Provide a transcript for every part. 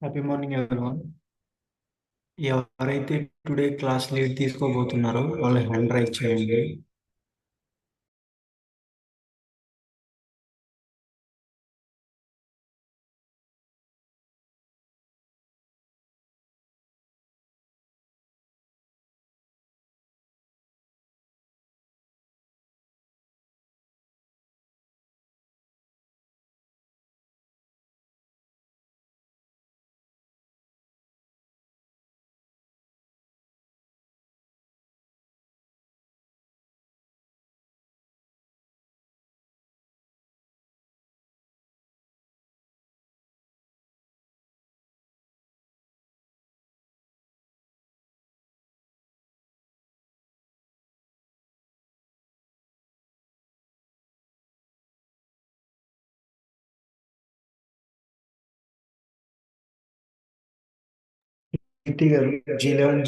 Happy morning everyone. ఎవరైతే today class lead తీసుకోబోతున్నారో వాళ్ళ hand raise చేయండి. కీర్తి గారు G11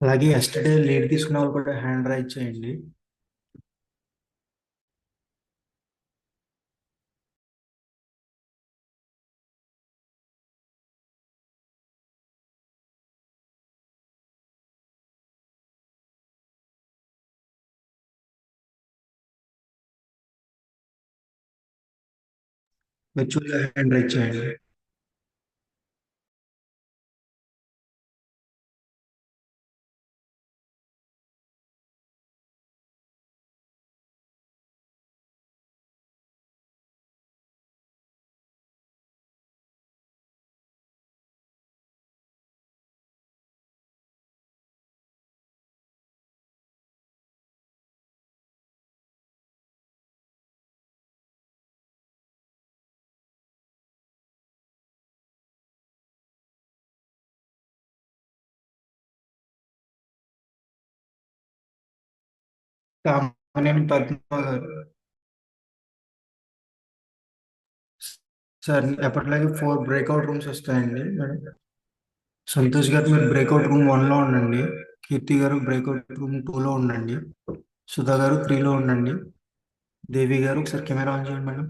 అలాగే ఎస్టర్డే లీడ్ తీసుకున్న వాళ్ళు కూడా హ్యాండ్ రైజ్ చేయండి. మెచ్యూర్ హ్యాండ్ రైజ్ చేయండి. కామనేని పద్మ గారు సార్, ఎప్పటిలాగే 4 బ్రేక్అవుట్ రూమ్స్ వస్తాయండి మేడం. సంతోష్ గారు మీరు బ్రేక్అవుట్ రూమ్ 1లో ఉండండి. కీర్తి గారు బ్రేక్అవుట్ రూమ్ 2లో ఉండండి. సుధా గారు 3లో ఉండండి. దేవి గారు ఒకసారి కెమెరా ఆన్ చేయండి మేడం.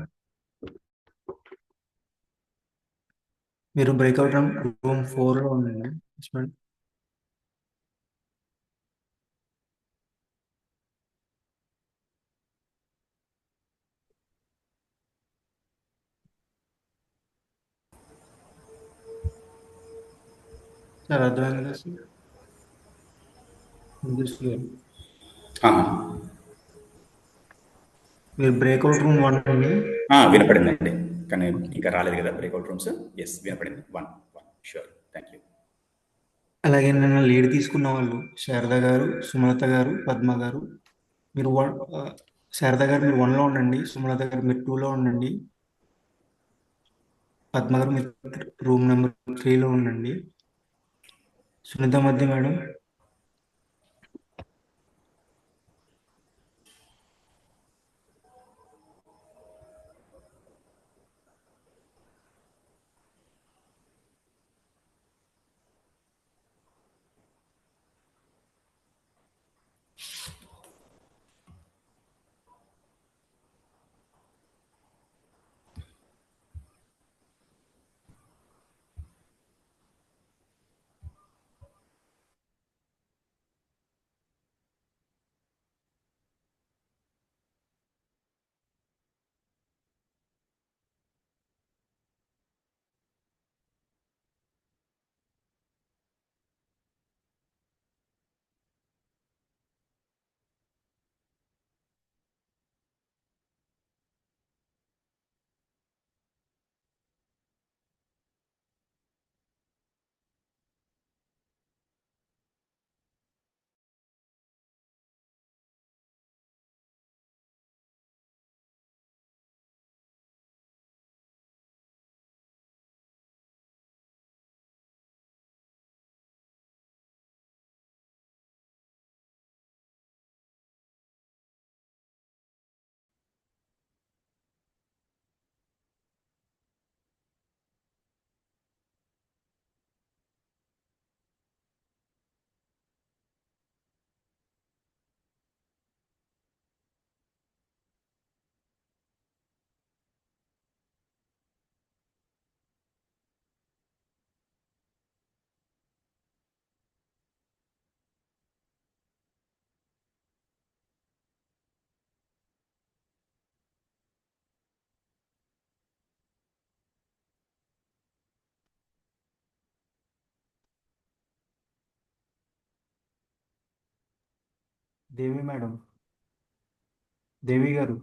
మీరు బ్రేక్అవుట్ రూమ్ 4లో ఉండండి. Yes, madam. సార్ అర్థమైంది కదా సార్? సంతోష్ గారు ఆ, మీరు బ్రేక్అవుట్ రూమ్ 1 అండి. వినపడిందండి. కానీ ఇంకా రాలేదు కదా బ్రేక్అవుట్ రూమ్స్. ఎస్, వినపడింది. One one sure. Thank you. అలాగే నిన్న లీడ్ తీసుకున్న వాళ్ళు శారద గారు, సుమలత గారు, పద్మ గారు. మీరు శారద గారు మీరు 1లో ఉండండి. సుమలత గారు మీరు 2లో ఉండండి. పద్మ గారు మీరు రూమ్ నెంబర్ 3లో ఉండండి. సునీత మధ్య మేడం. దేవి మేడం, దేవి గారు.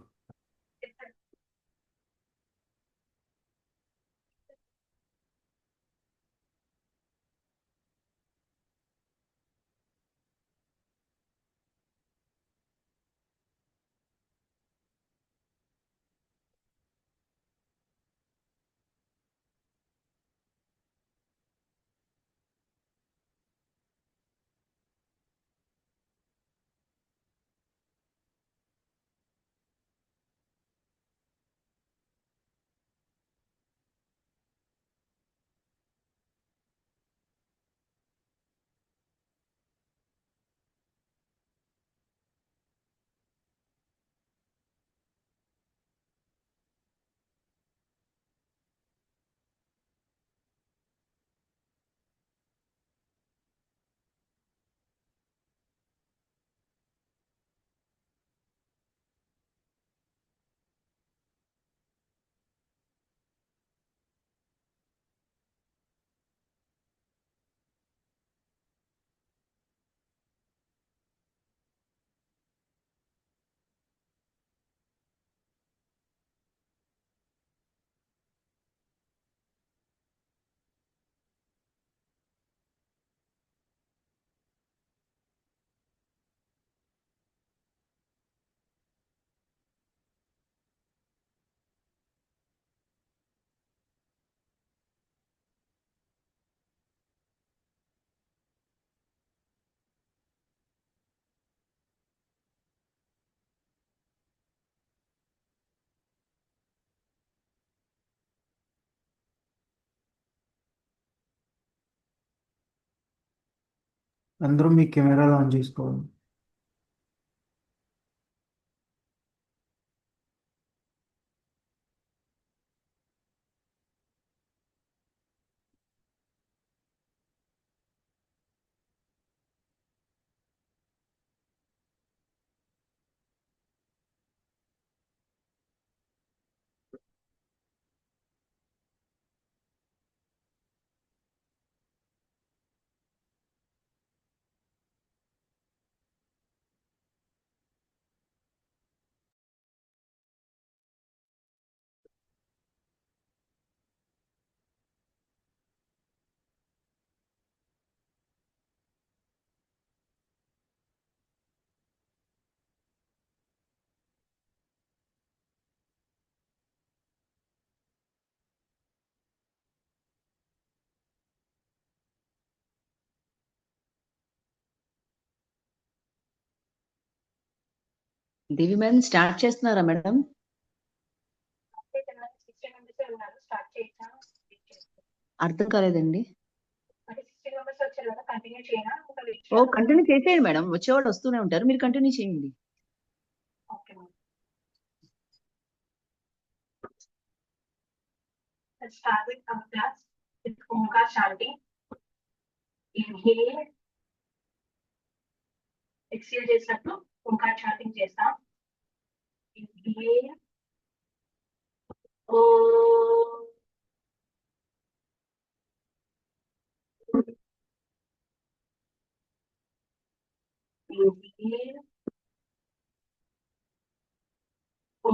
అందరూ మీ కెమెరాలు ఆన్ చేసుకోవాలి. దేవి మేడం స్టార్ట్ చేస్తున్నారా మేడం? అర్థం కాలేదండి. ఓ కంటిన్యూ చేసేయండి మేడం, వచ్చేవాళ్ళు వస్తూనే ఉంటారు, మీరు కంటిన్యూ చేయండి. Let's start with our class with Omkar chanting. Inhale, exhale చేసినప్పుడు Omkar chanting చేస్తాం. Inhale, O. Inhale, O.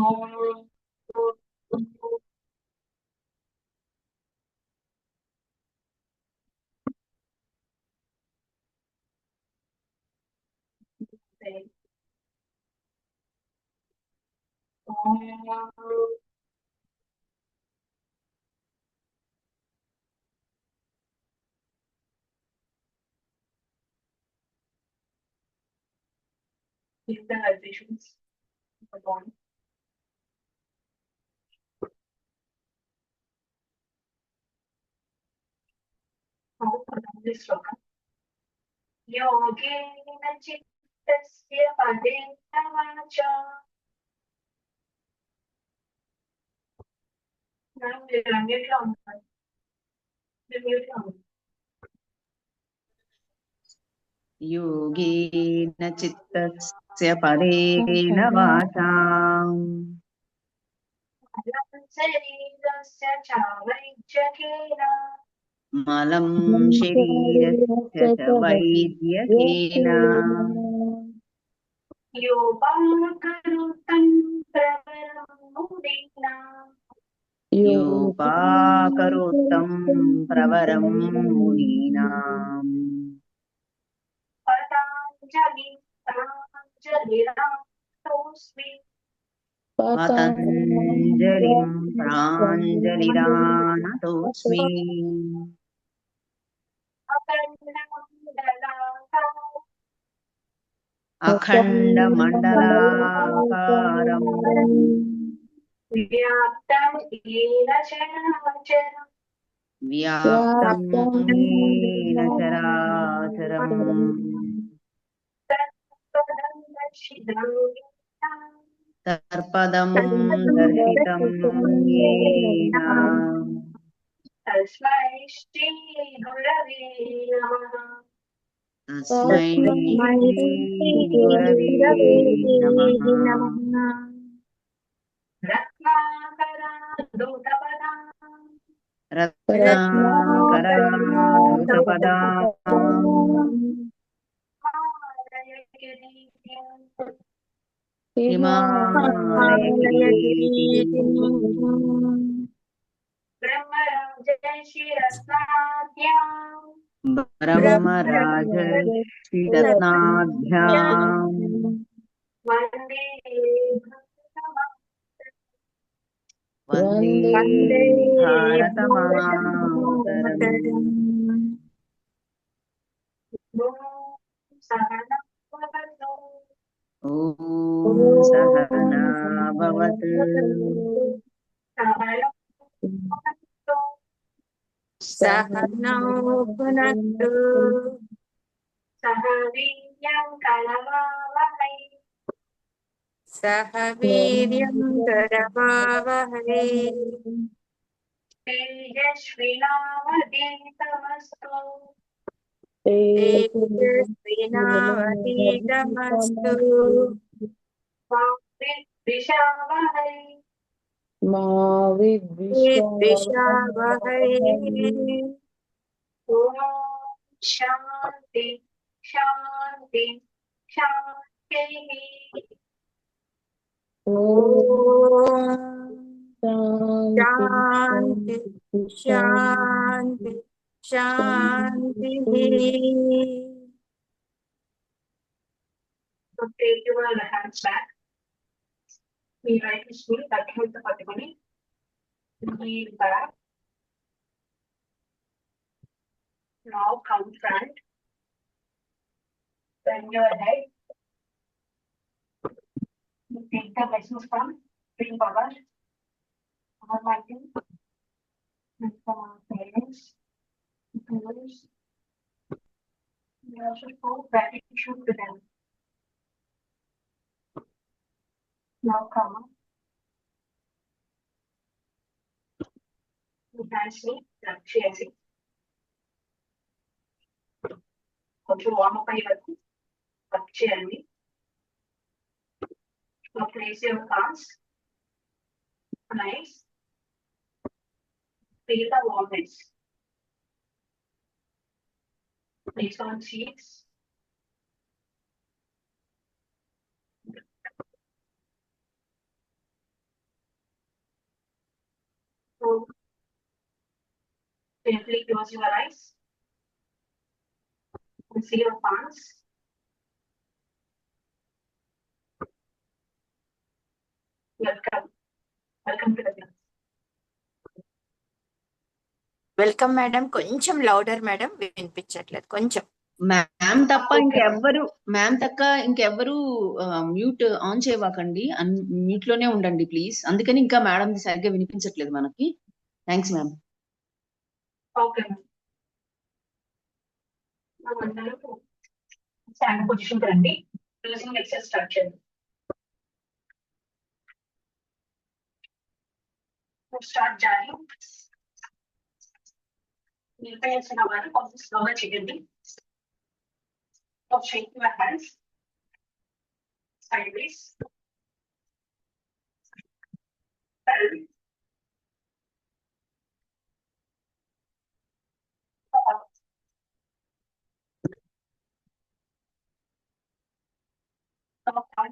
Feel the vibrations of the body. Now, this slogan. Yogena chittasya padena vacha. Now, we are mute on. Mute on. యోగేన చిత్తస్య పరేణ వాచాం శరీరస్య చావైద్యకేన మలం శరీరస్య చ వైద్యకేన योपाकरुतं प्रवरं मुदीना योपाकरोत्तं प्रवरं मुनीनाम् पतञ्जलि प्राञ्जलिरातोऽस्मि पतञ्जलिं प्राञ्जलिरानतोऽस्मि अखण्डमण्डलाकारम् व्याप्तं येन चराचरम् व्याप्तं येन चराचरम् तत्पदं दर्शितं तत्पदं दर्शितं येन तस्मै श्रीगुरवे नमः तस्मै श्रीगुरवे नमः रत्नाकराधुतपदा रत्नाकराधृतपदा हिमालयगिरीतिम् ब्रह्मराजर्षिरत्नाद्याम् ब्रह्मराजर्षिरत्नाभ्याम् वन्दे वन्दे वन्दे भारतमातरम् सहनवतु ॐ सहना भवतु सहनवतु सहनौ भुनक्तु सह वीर्यं करवावहै सह वीर्यं करवावहै तेजस्विनावधीतमस्तु तेजस्विनावधीतमस्तु मा विद्विषावहै विद्विषावहै ॐ शान्ति शान्ति शान्तिः ॐ शान्ति शान्ति शान्तिः So take your hands back. మీ రైట్ స్కూల్ తగ్గినంత పట్టుకొని lean back. Now come front. Bend your head. Take the lessons from Supreme Power, Almighty, and from our parents, gurus. We also show gratitude to them. Now come up. You can see that చేసి కొంచెం warm up అయ్యే వరకు work చేయండి. Now place your palms. Nice. Feel the warmness. Place on cheeks. So gently close your eyes and see your palms. Welcome. Welcome to the class. Welcome madam కొంచెం louder madam వినిపించట్లేదు కొంచెం ma'am తప్ప ఇంకెవ్వరు mute on చేయవాకండి mute లోనే ఉండండి please అందుకని ఇంకా madam సరిగ్గా వినిపించట్లేదు మనకి thanks ma'am Okay. Stand position రండి. Using exercise structure. We'll start jarring. నిలిపేసిన వారు కొంచెం స్లోగా చేయండి. Shake your hands sideways. Now come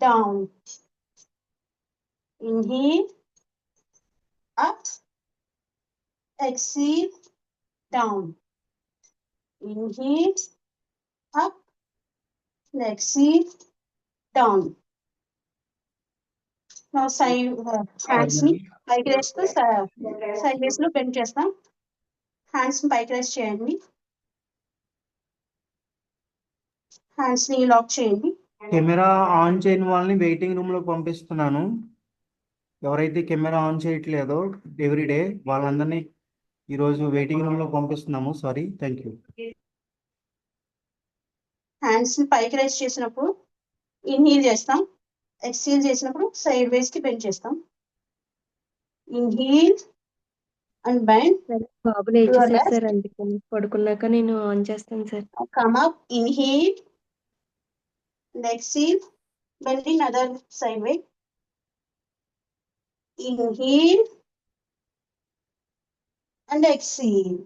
down. Inhale, up, exhale, down. Inhale, up, exhale, down. Now side hands ni పైకి వేస్తూ సైడ్ వేస్ లో bend చేస్తాం. Hands ని పైకి రేస్ చేయండి. హ్యాండ్స్ ని లాక్ చేయండి. కెమెరా ఆన్ చేయని వాళ్ళని వెయిటింగ్ రూమ్ లో పంపిస్తున్నాను. ఎవరైతే కెమెరా ఆన్ చేయట్లేదో ఎవ్రీడే వాళ్ళందరినీ ఈరోజు వెయిటింగ్ రూమ్ లో పంపిస్తున్నాము. Sorry, thank you. హ్యాండ్స్ ని పైకి రేస్ చేసినప్పుడు ఇన్హీల్ చేస్తాం. ఎక్స్హీల్ చేసినప్పుడు సైడ్ వేస్ కి బెండ్ చేస్తాం. Inhale and bend. బాబు లేచేసారు సార్, అందుకని పడుకున్నాక నేను ఆన్ చేస్తాను sir. Come up, inhale and exhale, bending other side way. Inhale and exhale.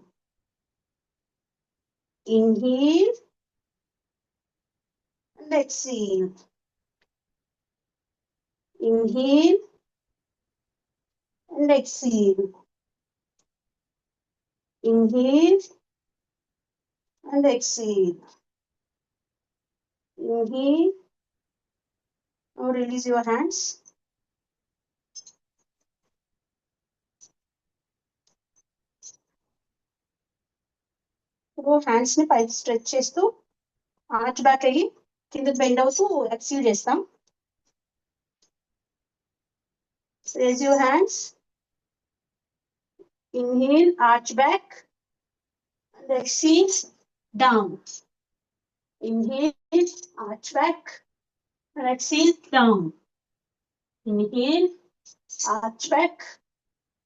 Inhale and exhale. Inhale and exhale. Inhale and exhale. Inhale. Now release your hands. Hands ని పైకి stretch చేస్తూ arch back అయ్యి కిందకి bend అవుతూ ఎక్సీల్ చేస్తాం. Raise your hands. Inhale, arch back and exhale, down. Inhale, arch back and exhale, down. Inhale, arch back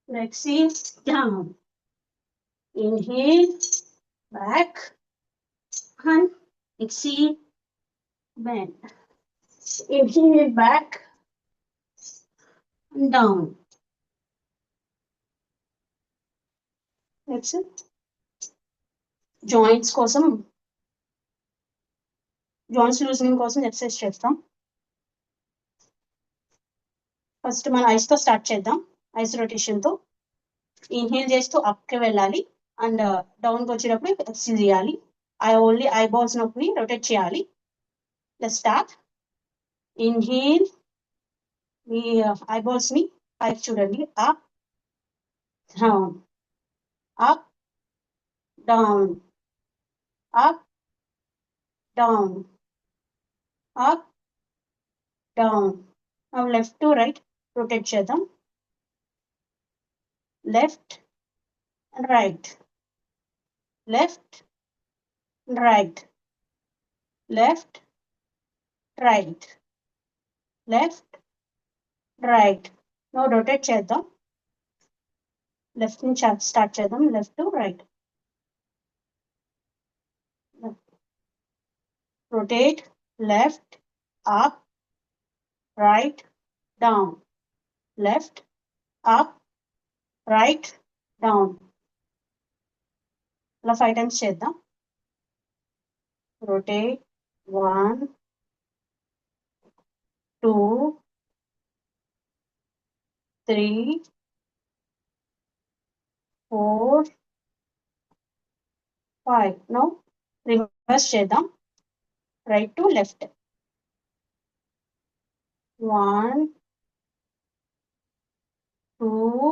and exhale, down. Inhale, back and exhale, bend. Inhale, back and down. Next, joints కోసం joints loosening కోసం exercise చేస్తాం. First మన ice తో start చేద్దాం. Ice rotation తో inhale చేస్తూ up కి వెళ్ళాలి అండ్ డౌన్ కి వచ్చేటప్పుడు ఎక్సీల్ చేయాలి. ఓన్లీ ఐబాల్స్ నొప్పి రొటేట్ చేయాలి. Let's start. Inhale, me eyeballs ని పైకి చూడండి. Up, down, up, down, up, down, up, down. Now left to right rotate చేద్దాం. Left and right, left and right, left, right, left, right. Now rotate చేద్దాం. Left నుంచి start చేద్దాం. Left to right. Rotate, left, up, right, down, left, up, right, down. అలా 5 times చేద్దాం. Rotate 1 2 3 4 5. Now reverse చేద్దాం. Right to left. 1 2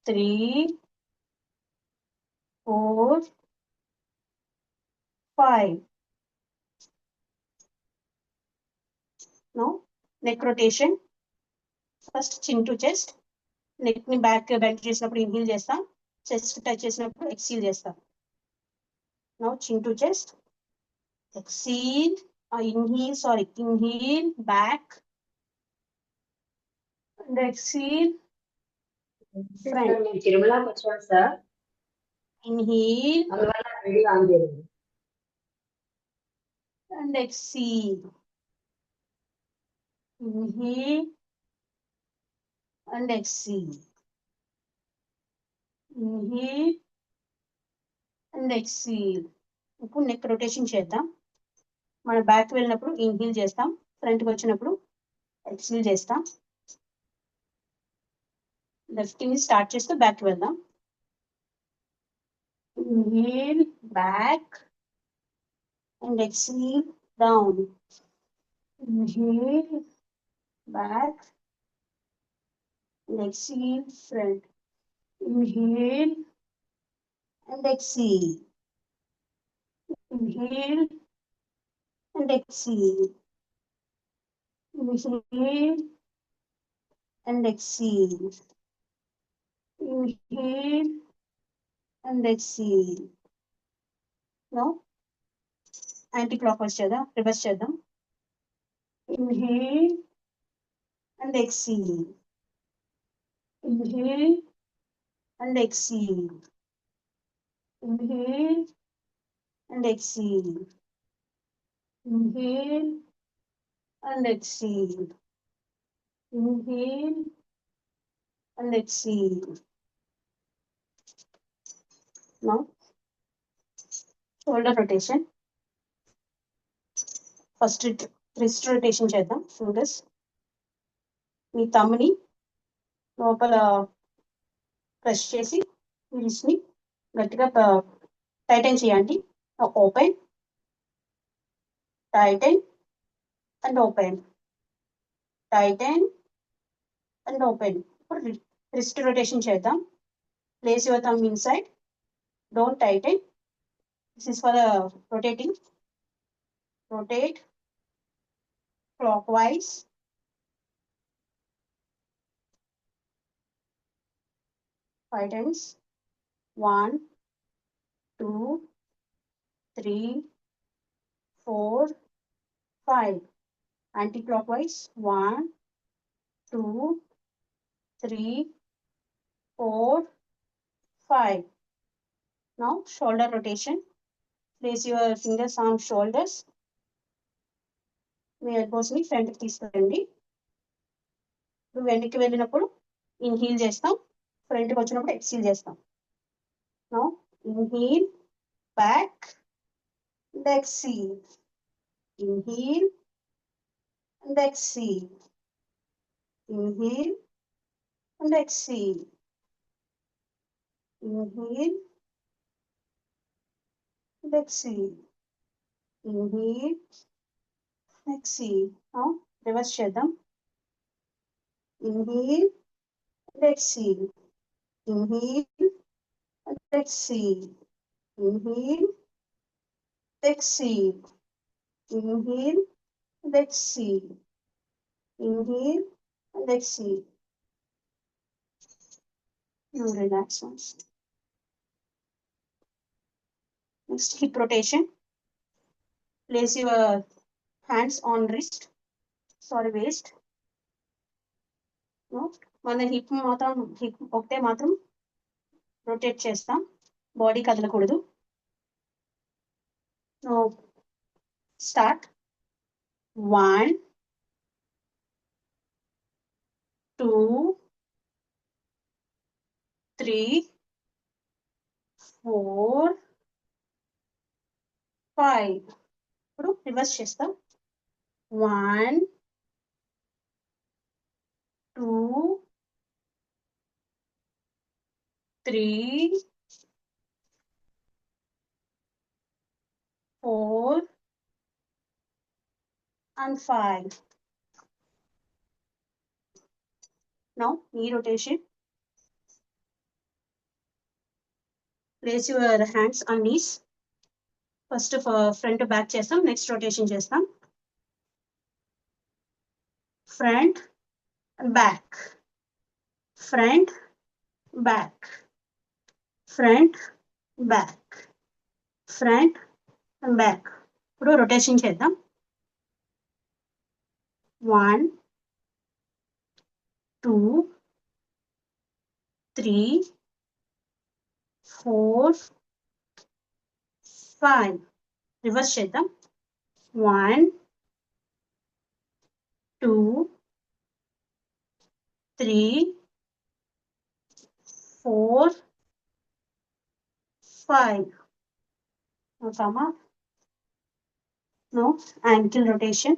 3 4 5. Now neck rotation. First chin to chest. Neck ని back bend చేసినప్పుడు inhale చేస్తాం. Chest touch చేసినప్పుడు ఎక్సీల్ చేస్తాం. Now చిన్ to chest, ఎక్సీల్, inhale back and ఎక్సీల్ front. తిరుమలకి వచ్చాను సార్, ఇన్హీల్ అందువల్ల వీడియో ఆన్ చేయండి. and exhale. Inhale and exhale. Inhale and exhale. ఇప్పుడు నెక్ రొటేషన్ చేద్దాం. మన బ్యాక్ వెళ్ళినప్పుడు ఇన్హీల్ చేస్తాం, ఫ్రంట్కి వచ్చినప్పుడు ఎక్స్హీల్ చేస్తాం. లెఫ్ట్ ని స్టార్ట్ చేస్తూ బ్యాక్ వెళ్దాం. Inhale back and exhale down. Inhale back and exhale front. Inhale and exhale. Inhale and exhale. Inhale and exhale. Inhale and exhale. Now anti-clockwise చేద్దాం, reverse చేద్దాం. Inhale and exhale. Inhale and exhale. Inhale and exhale. Inhale and exhale. Inhale and exhale. Now shoulder rotation. First wrist rotation చేద్దాం. Fingers మీ తమ్ముని లోపల press చేసి wrist ని గట్టిగా టైటన్ చేయండి. Open, Titan and open, Titan and open. ఇప్పుడు wrist rotation చేద్దాం. Place your thumb inside. Don't tighten. This is for the rotating. Rotate clockwise. Five times. 1, 2, 3, 4, 5. Anti-clockwise. 1, 2, 3, 4, 5. Now shoulder rotation. Place your fingers on shoulders. Me elbows ని front కి తీసుకురండి. ఇప్పుడు వెనక్కి వెళ్ళినప్పుడు inhale చేస్తాం, front కి వచ్చినప్పుడు ఎక్స్హీల్ చేస్తాం. Now inhale back and exhale. Inhale and exhale. Inhale and exhale. Inhale and exhale. Inhale, exhale. Now reverse చేద్దాం. Inhale and exhale. Inhale and exhale. Inhale, exhale. Inhale and exhale. Inhale and exhale. You relax once. Next, hip rotation. Place your hands on wrist. Sorry, waist. No, మన hip ఒకటే మాత్రం rotate చేస్తాం, body కదలకూడదు. No start. 1, 2, 3, 4, 5. ఇప్పుడు reverse చేస్తాం. 1, 2, 3, 4 and 5. Now knee rotation. Place your hands on knees. First front to back చేస్తాం, next rotation చేస్తాం. Front and back. Front, back. Front, back. Front and back. ఇప్పుడు rotation చేద్దాం. 1, 2, 3, 4, 5. Reverse చేద్దాం. 1, 2, 3, 4, 5. Come up. Now ankle rotation.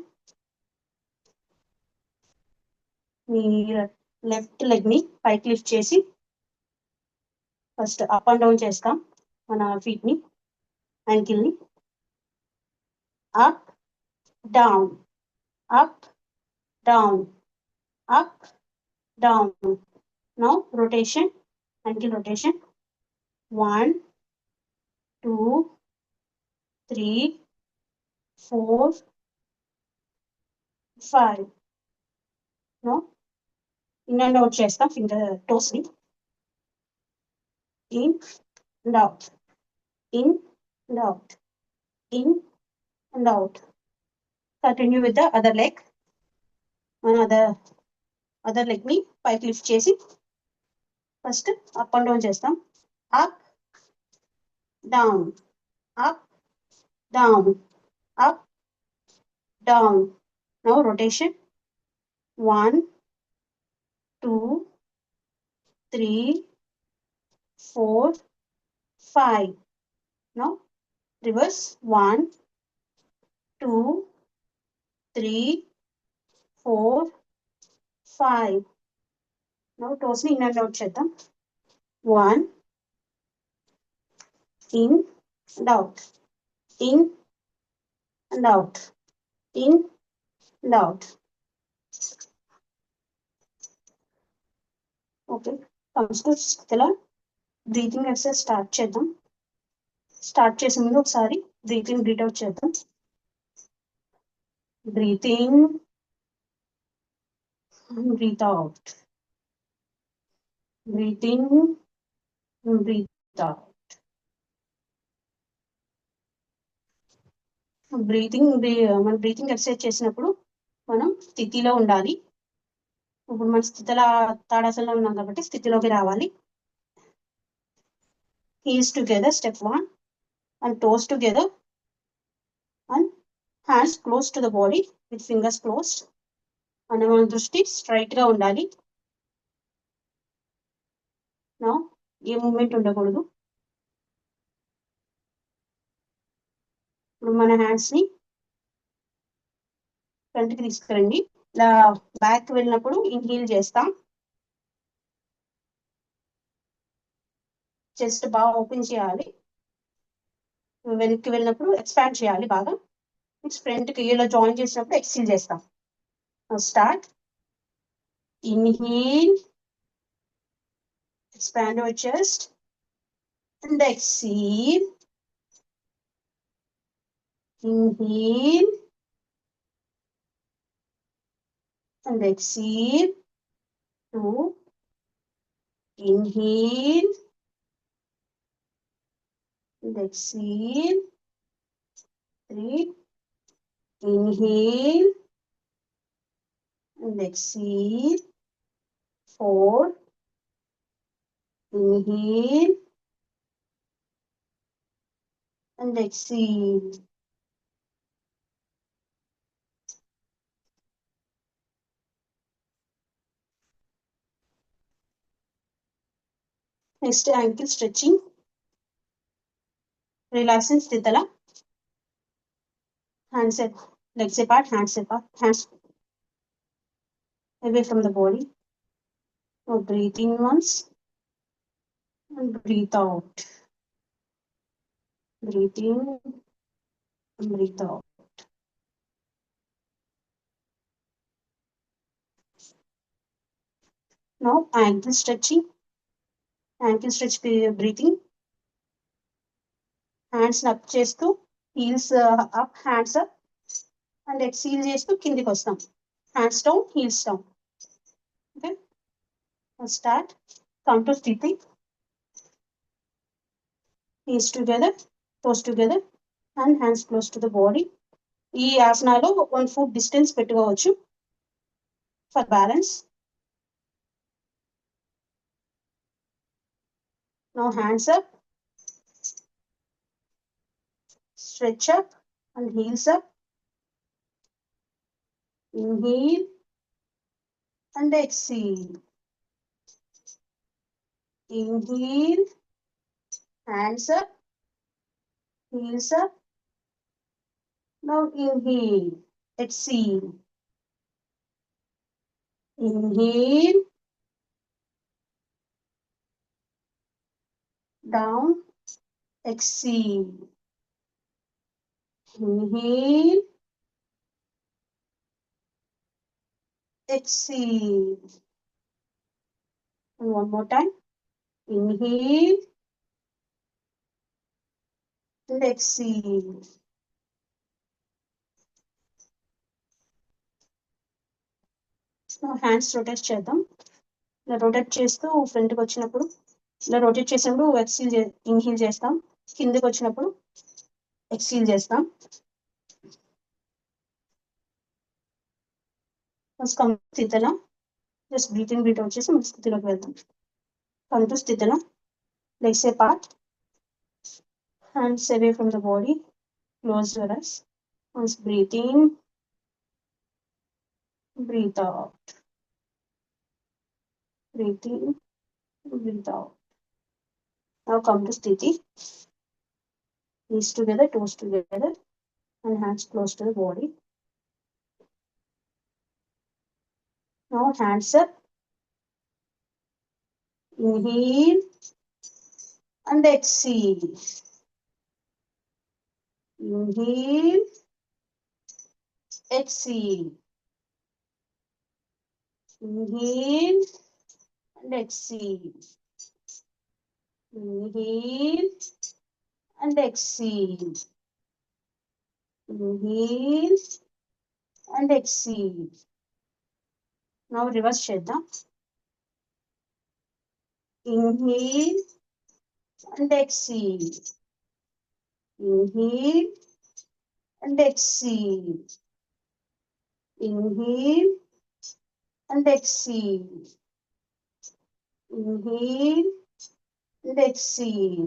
మీ left leg ని పైకి lift చేసి first up and down చేస్తాం మన ఫీట్ ని, యాంకిల్ ని. Up down, up down, up down. Now rotation, ankle rotation. 1 2 3 4 5. No in and out చేస్తాం ఫింగర్ టోస్ ని. In and out, in and out, in and out. Continue with the other leg. మన other leg ని పైకి lift చేసి first up and down చేస్తాం. Up down, up down, up down. Now rotation. 1 2 3 4 5. Now reverse. 1 2 3 4 5. Now toes ni in and out చేద్దాం. 1 in and out, in and out, in and out. Okay, comes to ఇలా breathing exercise start చేద్దాం. Start చేసే ముందు ఒకసారి breathing breathe out చేద్దాం. Breathing, breathe out, breathing, breathe out. మన breathing exercise చేసినప్పుడు మనం స్థితిలో ఉండాలి. ఇప్పుడు మన స్థితిలో తాడాసనలో ఉన్నాం కాబట్టి స్థితిలోకి రావాలి. Heels together, step 1, and toes together, and hands close to the body with fingers closed. And మన దృష్టి స్ట్రైట్ గా ఉండాలి. Now ఏ మూమెంట్ ఉండకూడదు. ఇప్పుడు మన హ్యాండ్స్ ని ఫ్రంట్ కి తీసుకురండి. ఇలా బ్యాక్ వెళ్ళినప్పుడు ఇన్హేల్ చేస్తాం. చెస్ట్ బాగా ఓపెన్ చేయాలి. వెనక్కి వెళ్ళినప్పుడు ఎక్స్పాండ్ చేయాలి బాగా. నెక్స్ట్ ఫ్రంట్ కి ఇలా జాయిన్ చేసినప్పుడు ఎక్స్హేల్ చేస్తాం. Start. Inhale, expand your chest, and exhale. Inhale and exhale. 2. Inhale and exhale. 3. Inhale and exhale. 4. Inhale and exhale. Next, ankle stretching. Relaxing Sthitala. Hands up, legs apart, hands apart, hands away from the body. Now breathe in once and breathe out. Breathe in and breathe out. Now ankle stretching. Ankle stretch breathing. Hands up చేస్తూ heels up, hands up, and exhale చేస్తూ కిందికి వస్తాం. Hands down, heels down. Okay. Let's start. Come to sthiti. Heels together, toes together, and hands close to the body. ఈ ఆసనాలో 1 foot distance పెట్టుకోవచ్చు for balance. Now hands up, stretch up and heels up. Inhale and exhale. Inhale, hands up, heels up. Now inhale, exhale. Inhale, down, exhale. Inhale, exhale. And one more time. Inhale and exhale. Now hands rotate చేద్దాం. ఇలా rotate చేస్తూ ఫ్రంట్కి వచ్చినప్పుడు ఇలా rotate చేసినప్పుడు inhale చేస్తాం. కిందకి వచ్చినప్పుడు ఎక్సీల్ చేస్తాం. స్థితిలో just breathe in breathe out చేసి మన స్థితిలోకి వెళ్తాం. కంటూ స్థితిలో legs apart, hands away from the body, close your eyes. Once breathe in, breathe out. Breathe in, breathe out. Now come to Sthiti. Knees together, toes together, and hands close to the body. Now hands up. Inhale and exhale. Inhale, exhale. Inhale and exhale. Inhale and exhale. Inhale and exhale. Now reverse చేద్దాం. Inhale and exhale. Inhale and exhale. Inhale and exhale. Inhale and exhale.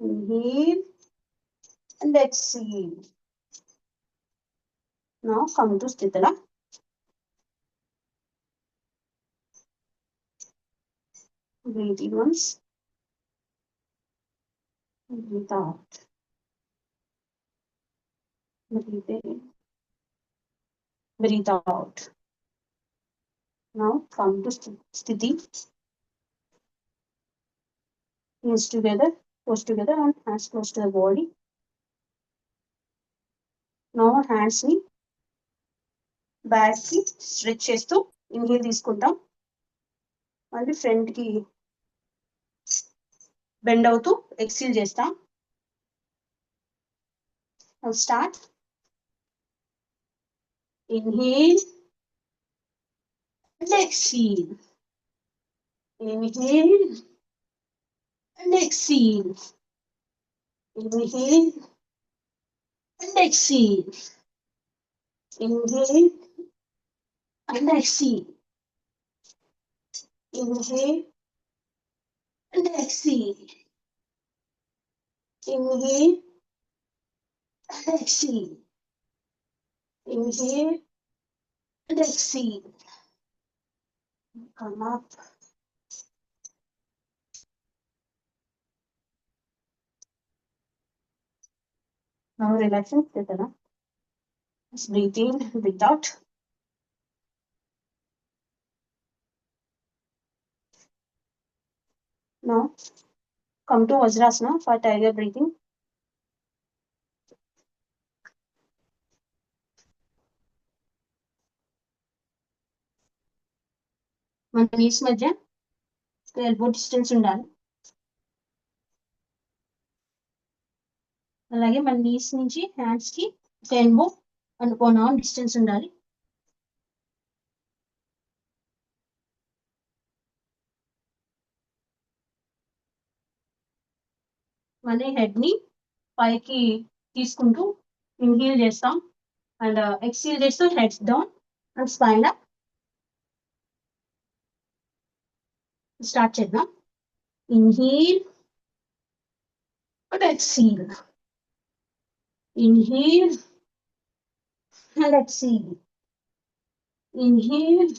Inhale and exhale. Now come to Sthitala. Breathe in once. Breathe out. Breathe in. Breathe out. Now come to Sthiti. Knees together, toes together, and hands close to the body. Now hands ni back ki stretch చేస్తూ inhale తీసుకుంటాం. మళ్ళీ front కి bend అవుతూ ఎక్సీల్ చేస్తాం. Now start. Inhale and exhale. Inhale and exhale. Inhale and exhale. Inhale and exhale. Inhale and exhale. Inhale and exhale. Inhale and exhale. Come up. Now relaxing. Just breathe in, breathe out. Now come to Vajrasana for tiger breathing. మన knees మధ్య elbow distance ఉండాలి. అలాగే మన knees నుంచి hands కి elbow and 1 arm distance ఉండాలి. మన head ని పైకి తీసుకుంటూ ఇన్హేల్ చేస్తాం అండ్ ఎక్సీల్ చేస్తూ heads down and spine up. Start చేద్దాం. Inhale and exhale. Inhale and exhale. Inhale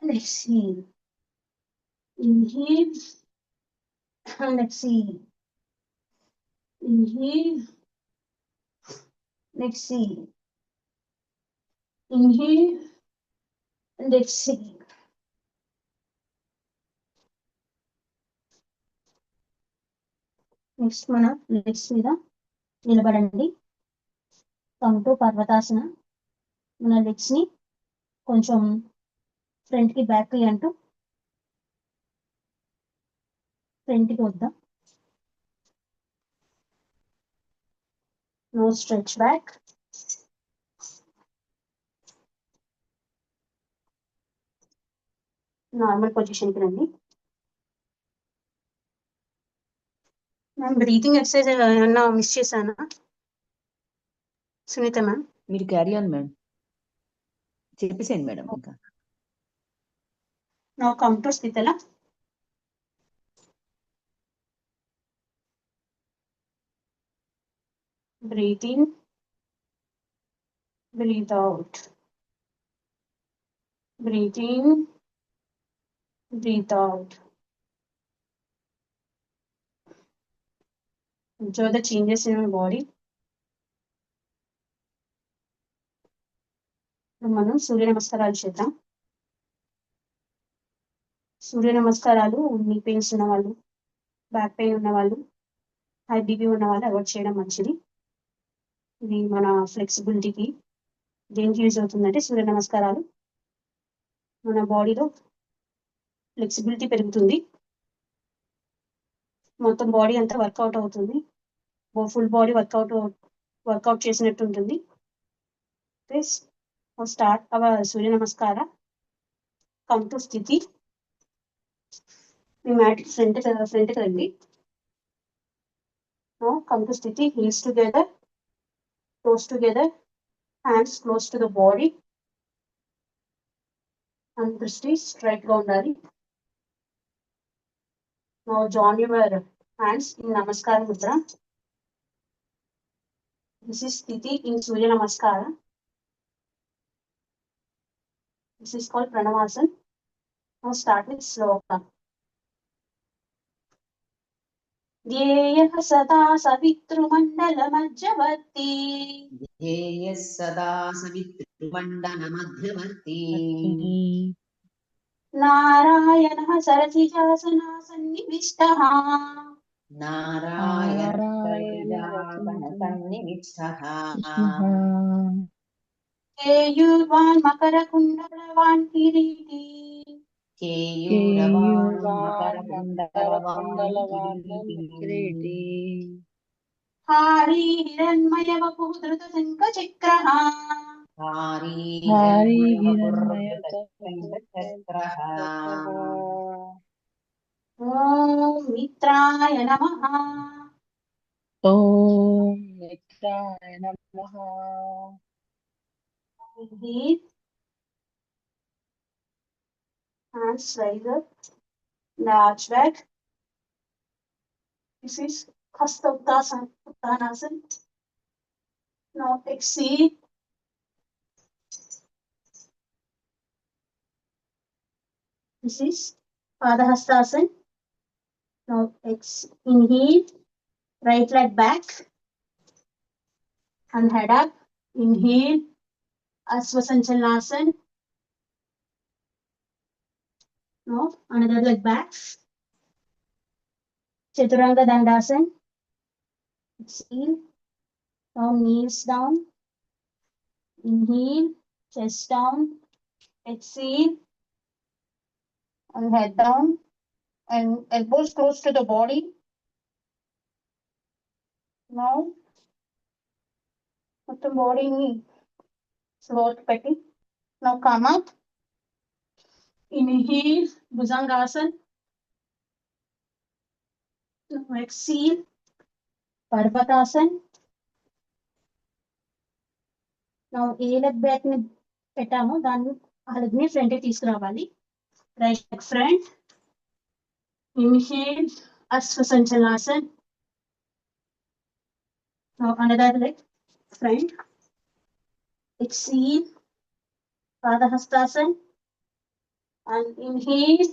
and exhale. Inhale and exhale. Inhale exhale. Inhale and exhale. Next మన legs మీద నిలబడండి. Come to పర్వతాసన. మన లెగ్స్ ని కొంచెం front కి back కి అంటూ ఫ్రంట్ కి వద్దాం. No stretch back. Normal position కి రండి. మ్యామ్ బ్రీతింగ్ ఎక్సర్సైజ్ ఏమన్నా మిస్ చేశానా సునీత మ్యామ్? మీరు క్యారీ ఆన్ మేడం, చెప్పేసేయండి మేడం. ఇంకా నో కమ్ టు స్థితల. Breathe in, breathe out. Breathe in, breathe out. Observe the changes in your body. మనం సూర్య నమస్కారాలు చేద్దాం. సూర్య నమస్కారాలు నీ పెయిన్స్ ఉన్న వాళ్ళు, బ్యాక్ పెయిన్ ఉన్న వాళ్ళు, హై బీపీ ఉన్న వాళ్ళు అవాయిడ్ చేయడం మంచిది. ఇది మన ఫ్లెక్సిబిలిటీకి దేనికి యూజ్ అవుతుందంటే సూర్య నమస్కారాలు మన బాడీలో ఫ్లెక్సిబిలిటీ పెరుగుతుంది. మొత్తం బాడీ అంతా వర్కౌట్ అవుతుంది. ఫుల్ బాడీ వర్కౌట్ చేసినట్టు ఉంటుంది. స్టార్ట్ అవర్ సూర్య నమస్కార. కమ్ టు స్థితి. మీ మ్యాట్ ఫ్రంట్ రండి. కమ్ టు స్థితి. Heels together, toes together, hands close to the body. And దృష్టి స్ట్రైట్ గా ఉండాలి. Now join your hands in Namaskara Mudra. This is Sthiti in Surya Namaskara. This is called Pranavasana. Now start with Sloka. Dhyeyah sada savitrumandalamajjavarti. ధ్యేయః సదా సవితృమండలమధ్యవర్తి. Narayanah sarasijasanasannivistah. నారాయణసన్నివిష్టః. Keyurvan Makarakundavan Kiriti. కేయూరవాణం Kireeti. Hari Hiranmaya Vapudruta Sankachakra. హారీహిరణ్మయచక్రః. Om Mitraya Namaha. ఓం మిత్రాయ నమః. Inhale. Hands rise up. Large back. This is Hasta Uttanasana. Now exhale. This is Padahastasana. Now inhale. Right leg back. And head up. Inhale. Asvasanchalanasana. Now another leg back. Chaturanga Dandasana. Exhale. Now knees down. Inhale. Chest down. Exhale. And head down. And elbows close to the body. Now, మొత్తం బాడీని slot పెట్టి now come up. Inhale, Bhujangasana. Now exhale, Parvatasana. Now ఏ leg back ని పెట్టామో దాన్ని ఆ leg ని front కి తీసుకురావాలి. Right leg front. Inhale, Asvasanchalanasana. Now another leg front. Exhale, Padahastasana. And inhale,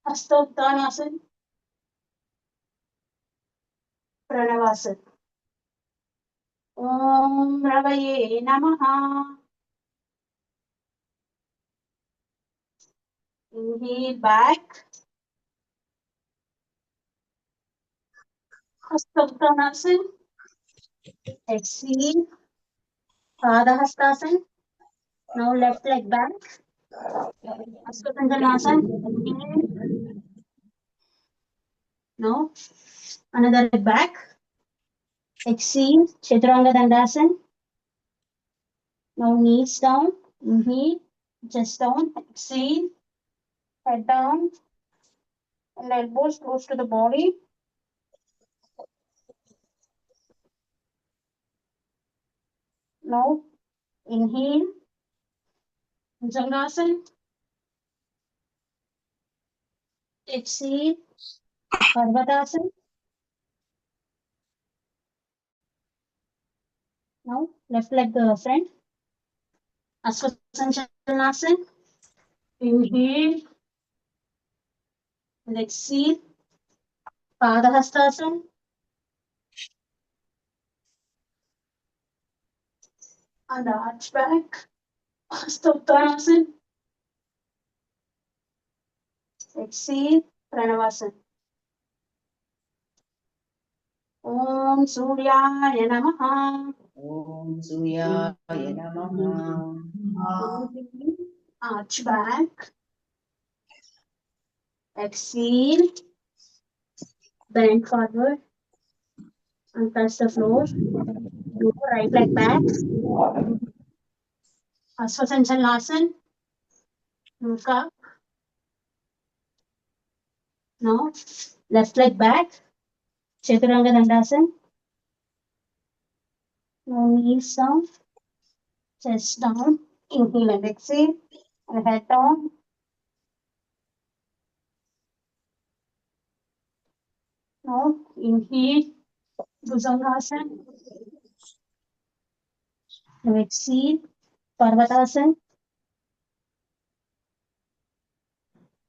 Hasta Uttanasana. Pranavasana. Om ఓం రవయే నమః. Inhale back. Hastasana. Exhale. Padahastasana. Now left leg back. Hastasana. Inhale. Now another leg back. Exhale. Chaturanga Dandasana. Now knees down. Inhale. Chest down. Exhale. Head down. And elbows close to the body. Now inhale. Bhujangasana. Exhale. Parvatasana. Now left leg front. Asvasanchalanasana. Inhale. And exhale. Padahastasana. And arch back. Hastottanasana. Exhale. Pranavasana. Om Suryaya Namaha. ఓం సూర్యాయ నమః. Inhale. Arch back. Exhale. Bend forward. And touch the floor. Do right leg back. Asvasanchalanasana. Look up. Now left leg back. Chaturanga Dandasana. Now knees down. Chest down. Inhale and exhale. And head down. Now inhale. Bhujangasana. Now exhale. Parvatasana.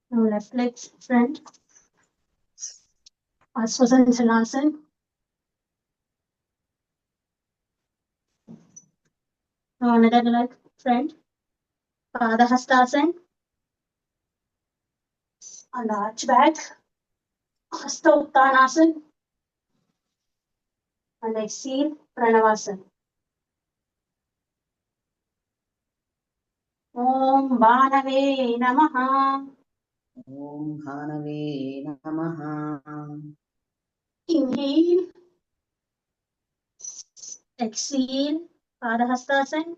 Now left leg front. Asvasanchalanasana. Now another leg front. Padahastasana. And arch back. Hastottanasana. And exhale. Pranavasana. Om Bhanave Namaha. ఓం భానవే నమః. Inhale. Exhale. Padahastasana.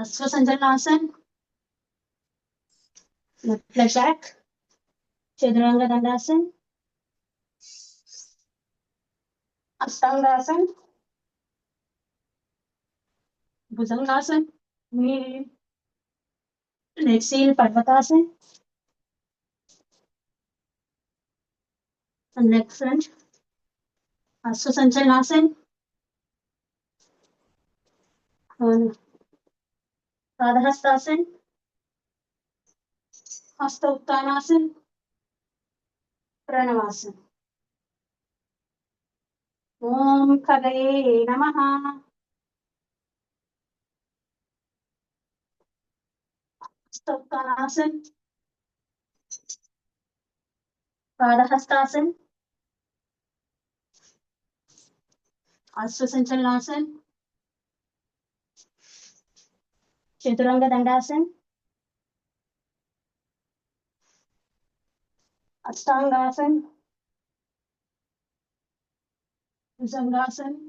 Asvasanchalanasana. Left leg back. Chaturanga Dandasana. Astangasana. Bhujangasana. Inhale. And exhale. Parvatasana. And leg front. Asvasanchalanasana. And Padahastasana. Hastottanasana. Pranavasana. Om Kalaye Namaha. Hastottanasana. Padahastasana. Asvasanchalanasana. Chaturanga Dandasana. Astangasana. Bhujangasana.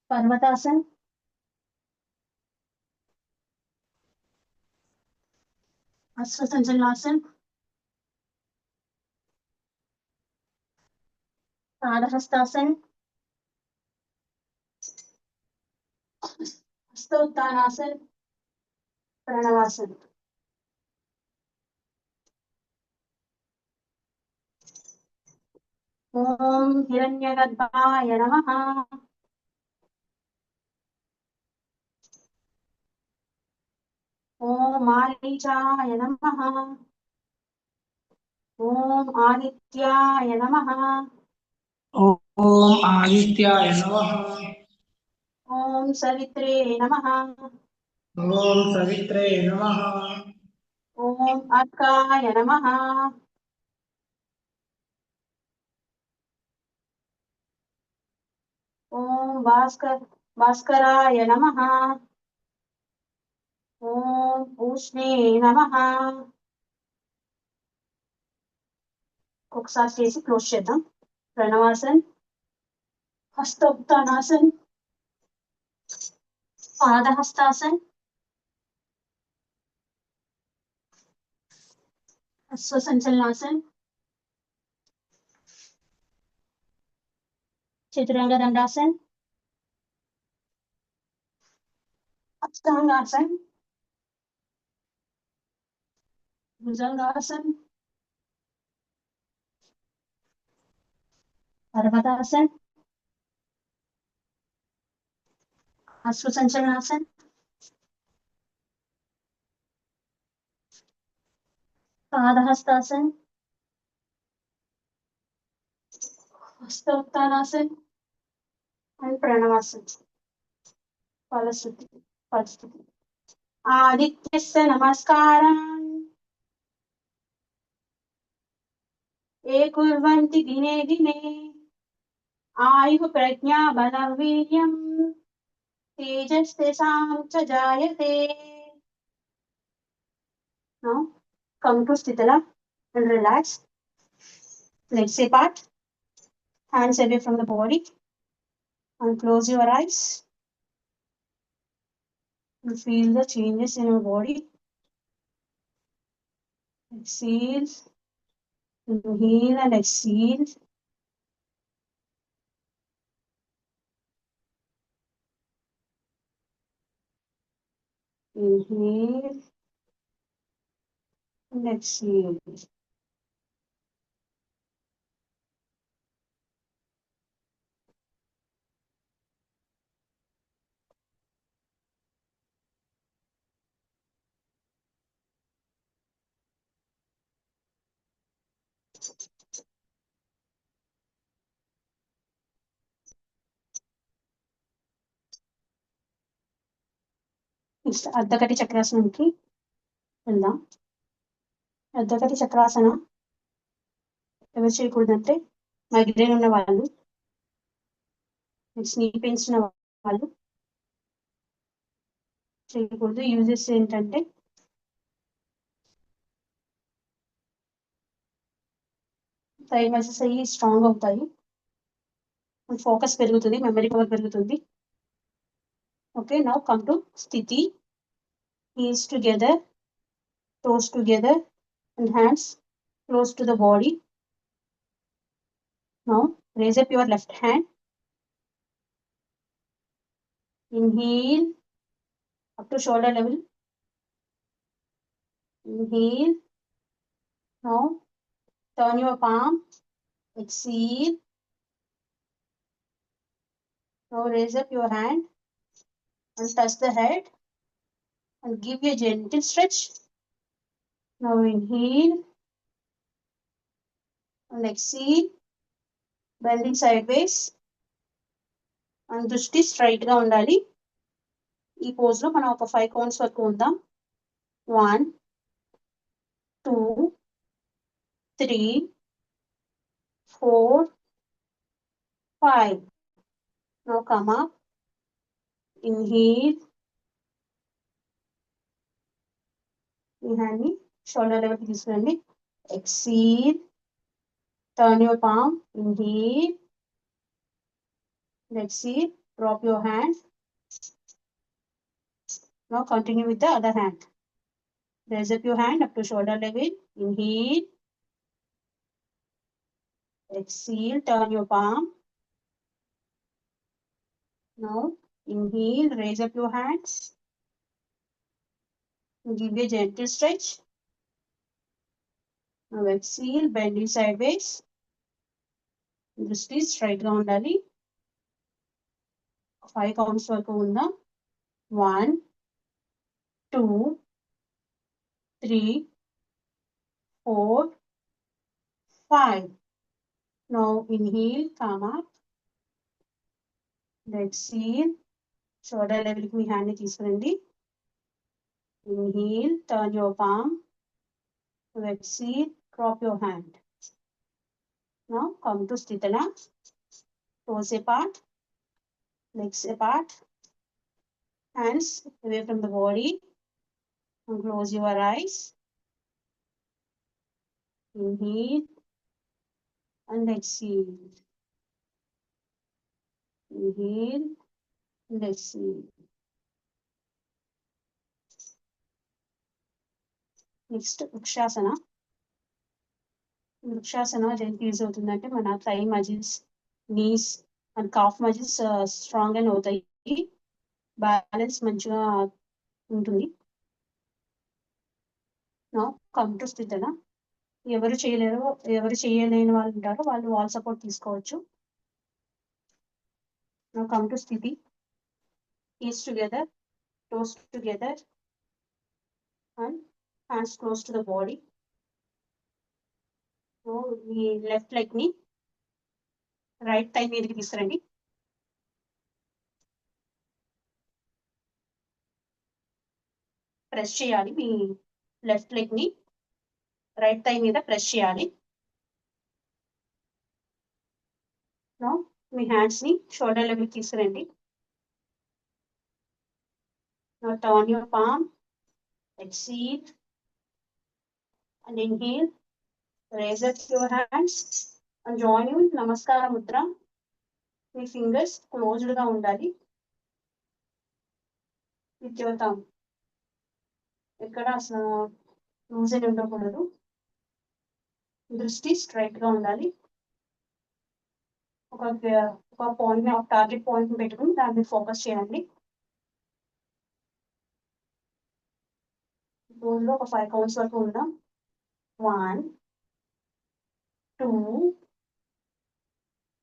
Parvatasana. Asvasanchalanasana. Padahastasana. Hastottanasana. Pranavasana. Om Hiranyagarbhaya Namaha. Om Marichaya Namaha. ఓం ఆదిత్యాయ నమః. ఓం ఆదిత్యాయ నమః. ఓం సవిత్రే నమః. ఓం సవిత్రే నమః. ఓం అర్కాయ నమః. ఓం భాస్కరాయ నమః. ఓం ఉష్ణే నమః. ఒకసారి చేసి క్లోజ్ చేద్దాం. ప్రణవాసన్, హస్తోత్తానాసన్, పాదహస్తాసన్, అశ్వసంచలనాసన్, చతురంగ దండాసన్, అష్టాంగాసన్, భుజంగాసన్, పర్వతాసన్, అశ్వసంచలనాసన్, పాదహస్తాసన్, హస్తోత్తానాసన్ అండ్ ప్రణవాసన్. ఫలస్థుతి. ఆదిత్యస్య నమస్కారం ఏ కుర్వంతి దినే దినే ఆయుః ప్రజ్ఞా బలం వీర్యం తేజస్తేషాం చ జాయతే. Now come to Sthitala and relax. Legs apart, hands away from the body, and close your eyes. You feel the changes in your body. Exhale, inhale and exhale. Inhale and exhale. Next అర్ధకటి చక్రాసనంకి వెళ్దాం. అర్ధకటి చక్రాసన ఎవరు చేయకూడదంటే migraine ఉన్న వాళ్ళు, next నీ pains ఉన్న వాళ్ళు చేయకూడదు. యూజెస్ ఏంటంటే థై మజిల్స్ అయ్యి స్ట్రాంగ్ అవుతాయి, ఫోకస్ పెరుగుతుంది, మెమరీ పవర్ పెరుగుతుంది. ఓకే, నౌ కమ్ టు స్థితి. Heels together, toes together, and hands close to the body. Now raise up your left hand. Inhale up to shoulder level. Inhale. Now turn your palm. Exhale. Now raise up your hand and touch the head and give a gentle stretch. Now inhale and exhale, bending sideways. And దృష్టి straight గా ఉండాలి. ఈ pose లో మనం ఒక 5 counts వరకు ఉందాం. 1 2 3 4 5. Now come up. Inhale. ఈ హ్యాండ్ ని షోల్డర్ లెవెల్ కి తీసుకురండి. Exhale. Turn your palm. Inhale. Exhale. Drop your hand. Now continue with the other hand. Raise up your hand up to shoulder level. Inhale. Exhale. Turn your palm. Now inhale. Raise up your hands. Give a gentle stretch. Now exhale. Bending sideways. దృష్టి straight గా ఉండాలి. 5 counts వరకు ఉందాం. 1 2 3 4 5. Now inhale, come up. Exhale, shoulder level ki మీ hand ని తీసుకురండి. Inhale, turn your palm. Exhale, drop your hand. Now come to Sthitana. Toes apart, legs apart, hands away from the body. And close your eyes. Inhale and exhale. Inhale and exhale. Next, Vrikshasana. Vrikshasana దేనికి use అవుతుందంటే మన thigh muscles, knees and calf muscles strong and అవుతాయి. Balance మంచిగా ఉంటుంది. Now come to Sthitana. ఎవరు చేయలేని వాళ్ళు ఉంటారో వాళ్ళు వాల్ సపోర్ట్ తీసుకోవచ్చు. Now come to Sthiti. Knees together, toes together, and hands close to the body. So me left leg ని రైట్ థై మీదకి తీసుకురండి. ప్రెస్ చేయాలి. మీ లెఫ్ట్ లెగ్ ని రైట్ థై మీద ప్రెస్ చేయాలి. Now మీ హ్యాండ్స్ ని షోల్డర్ లెవెల్ తీసుకురండి. Now turn your palm, exhale and inhale. Raise up your hands and join you in Namaskara Mudra. Me fingers closed గా ఉండాలి. With your thumb. ఎక్కడ అసలు loose అని ఉండకూడదు. దృష్టి స్ట్రైట్ గా ఉండాలి. ఒక పాయింట్ ఒక టార్గెట్ పాయింట్ పెట్టుకుని దాని మీద ఫోకస్ చేయండి. రోజులో ఒక 5 కౌంట్స్ వరకు ఉందాం. 1 2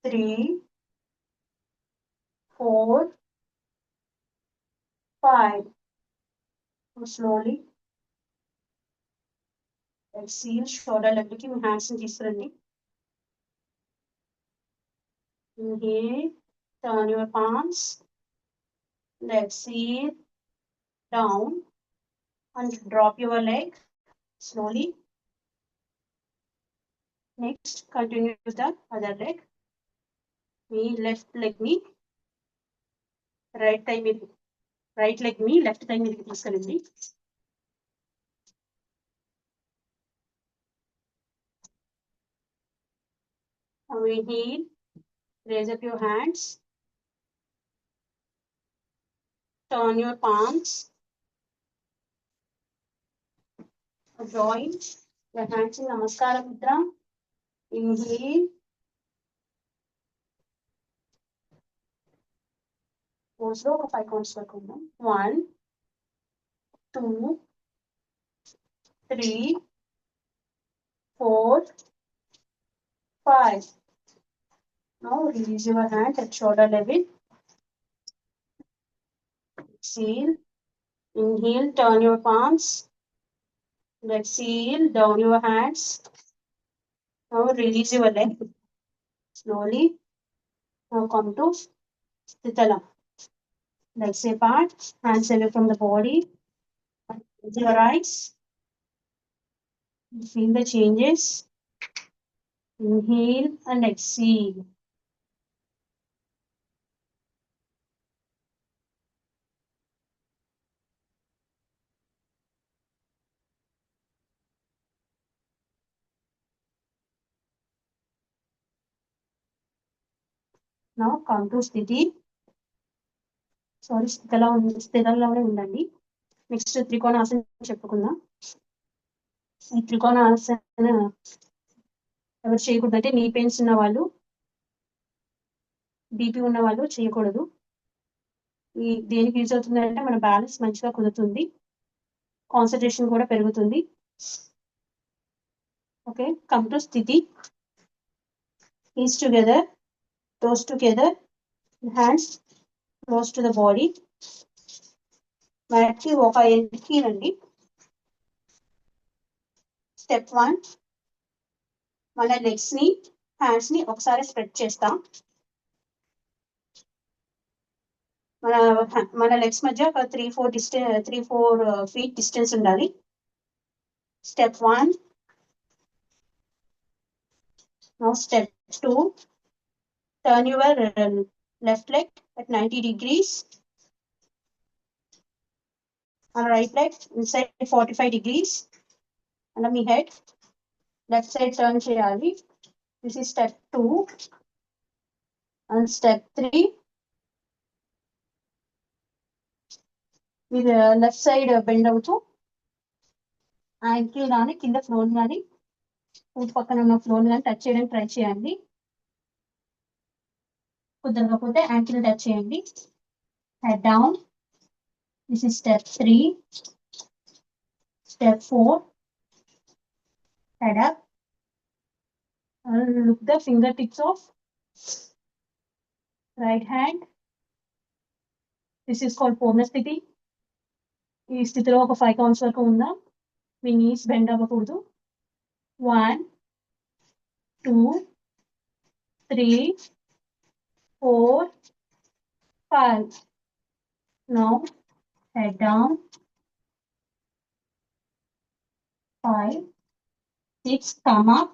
3 4 5. Slowly exhale, shoulder level ki మీ హ్యాండ్స్ ని తీసుకురండి. Inhale, turn your palms, exhale down and drop your leg slowly. Next, continue with the other leg. Me left leg ని రైట్ లెగ్ ని లెఫ్ట్ థై మీదకి తీసుకెళ్ళండి. Inhale, raise up your hands, turn your palms, join your hands in Namaskara Mudra. Inhale, also 5 counts వరకు ఉందాం. 1 2 3 4 5. Now release your hand at shoulder level. Exhale. Inhale, turn your palms. Exhale, down your hands. Now release your leg. Slowly. Now come to Sthitala. Legs apart, hands away from the body. Close your eyes. Feel the changes. Inhale and exhale. Now come to Sthiti. స్థితిలోనే ఉండండి. Next trikonasana చెప్పుకుందాం. ఈ త్రికోణాసన ఎవరు చేయకూడదు అంటే నీ pains ఉన్న వాళ్ళు, బీపీ ఉన్న వాళ్ళు చేయకూడదు. ఈ దేనికి యూజ్ అవుతుంది అంటే మన బ్యాలెన్స్ మంచిగా కుదురుతుంది, కాన్సన్ట్రేషన్ కూడా పెరుగుతుంది. ఓకే, కమ్ టు స్థితి. Knees together, toes together, hands close to the body. Mat కి ఒక ఎండ్కి రండి. స్టెప్ 1, మన లెగ్స్ ని హ్యాండ్స్ ని ఒకసారి స్ప్రెడ్ చేస్తాం. మన లెగ్స్ మధ్య ఒక 3-4 feet డిస్టెన్స్ ఉండాలి. Step 1. Now step 2. Turn your left leg at 90 degrees. And right leg inside 45 degrees. Under my head. Left side turn cheyali. This is step 2. And step 3. With left side bend అవుతూ ankle కానీ కింద floor కానీ foot పక్కన ఉన్న floor కానీ touch చేయడానికి try చేయండి. కుదరకపోతే యాంకిల్ టచ్ చేయండి. Head down. This is step 3. Step 4. Head up. Look the fingertips of right hand. This is called పూర్ణ స్థితి. ఈ స్థితిలో ఒక 5 counts వరకు ఉందాం. మీ నీస్ బెండ్ అవ్వకూడదు. 1, 2, 3, 4, 5. Now head down. 5, 6, come up.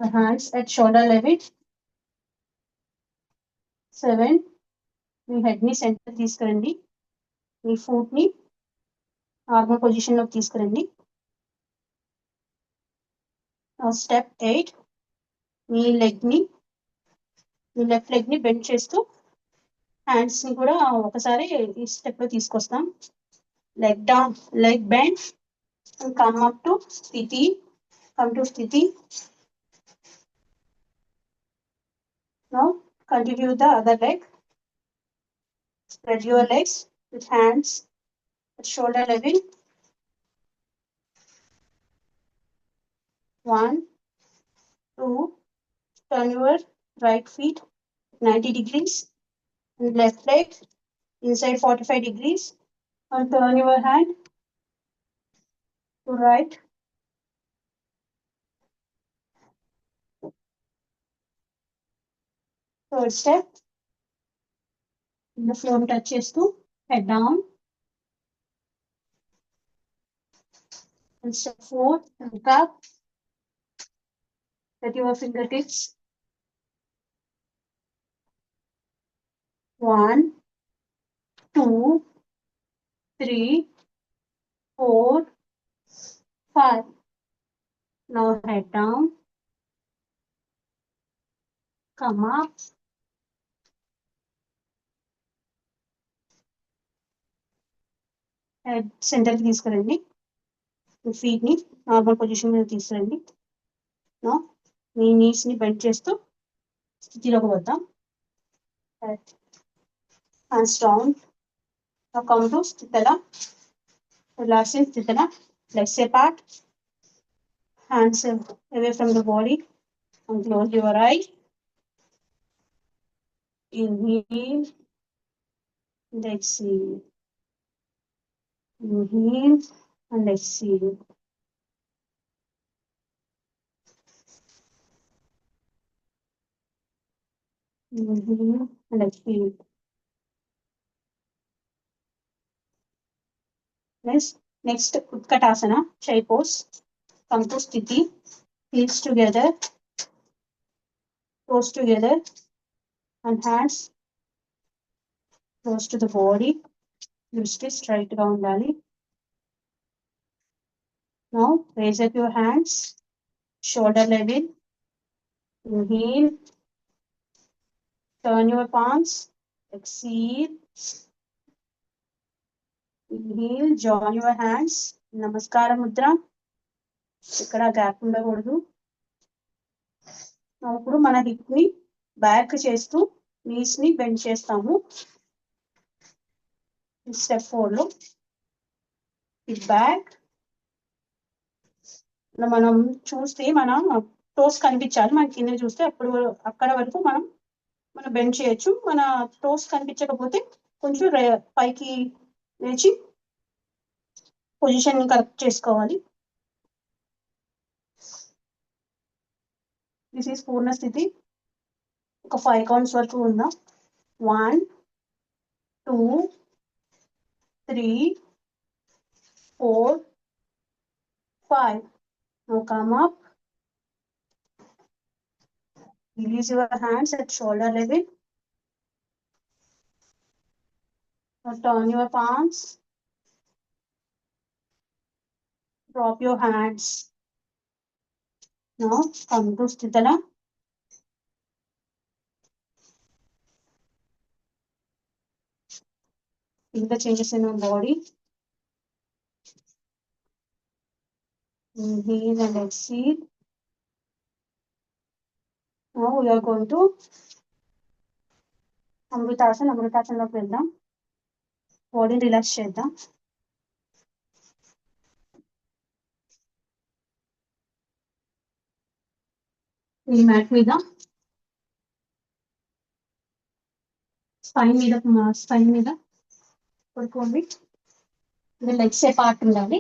The hands at shoulder level. 7. Me head ని centre తీసుకురండి. మీ foot ని నార్మల్ పొజిషన్ లోకి తీసుకురండి. స్టెప్ 8. మీ లెఫ్ట్ లెగ్ ని బెండ్ చేస్తూ హ్యాండ్స్ ని కూడా ఒకసారి ఈ స్టెప్ లో తీసుకొస్తాం. Leg down, leg bend and come up to స్థితి. Come to స్థితి. Now continue the other leg. Spread your legs with hands at shoulder level. 1, 2. Turn your right feet 90 degrees and left leg inside 45 degrees. And turn your hand to right. Third step. In the floor touch చేస్తూ head down. And step 4. Look up. Let your fingertips. 1, 2, 3, 4, 5. Now head down. Come up. Head center కి తీసుకురండి. మీ feet ని normal position మీద తీసుకురండి. Now మీ knees ని bend చేస్తూ స్థితిలోకి వద్దాం. Hands down. Now come to స్థితల. Relax in స్థితల. Legs apart. Hands away from the body. And close your eye. Inhale and exhale. Inhale and exhale. Inhale and exhale. Next Utkatasana, Chai pose. Come to Sthiti. Heels together. Toes together. And hands close to the body. Wrist straight గా ఉండాలి. Now raise up your hands. Shoulder level. Inhale. Turn your palms. Exhale. Inhale. Join your hands. Namaskara mudra. ఇక్కడ gap ఉండకూడదు. ఇప్పుడు మన hip ని back చేస్తూ knees ని bend చేస్తాము. స్టెప్ 4 లో హిప్ బ్యాక్. మనం చూస్తే మన టోస్ కనిపించాలి. మన కింద చూస్తే అక్కడ వరకు మనం బెండ్ చేయొచ్చు. మన టోస్ కనిపించకపోతే కొంచెం పైకి లేచి పొజిషన్ కరెక్ట్ చేసుకోవాలి. దిస్ ఈస్ పూర్ణ స్థితి. ఒక 5 కౌంట్స్ వరకు ఉందాం. 1 2 3 4 5. Now come up. Release your hands at shoulder level. Now turn your palms. Drop your hands. Now come to Sthitana. Feel the changes in your body. Inhale and exhale. Now we are going to అమృతాసనంలోకి వెళ్దాం. బాడీని relax చేద్దాం. ఈ mat మీద spine మీద పడుకోండి. Legs part ఉండాలి.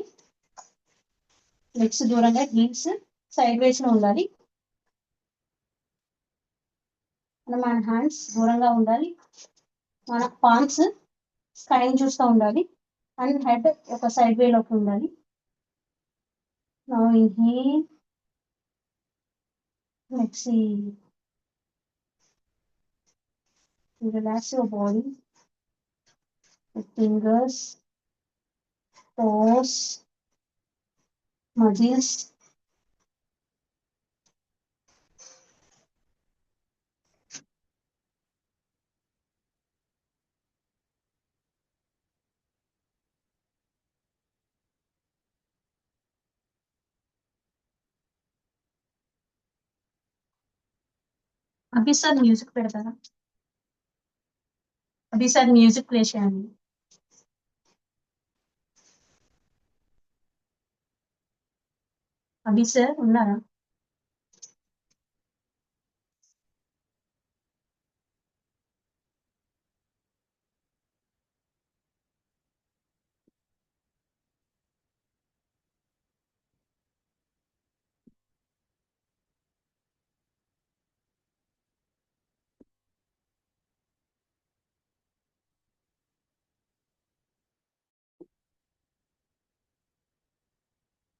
Legs దూరంగా, heels side వేస్ లో ఉండాలి. మన హ్యాండ్స్ దూరంగా ఉండాలి. మన పాల్మ్స్ స్కైన్ చూస్తూ ఉండాలి. అండ్ హెడ్ ఒక సైడ్ వే లోకి ఉండాలి. Now inhale, exhale. Relax your body. The fingers, toes, muscles. Abhi sir music పెడతారా? అభి సార్ మ్యూజిక్ ప్లే చేయండి. అభి సార్ ఉన్నారా?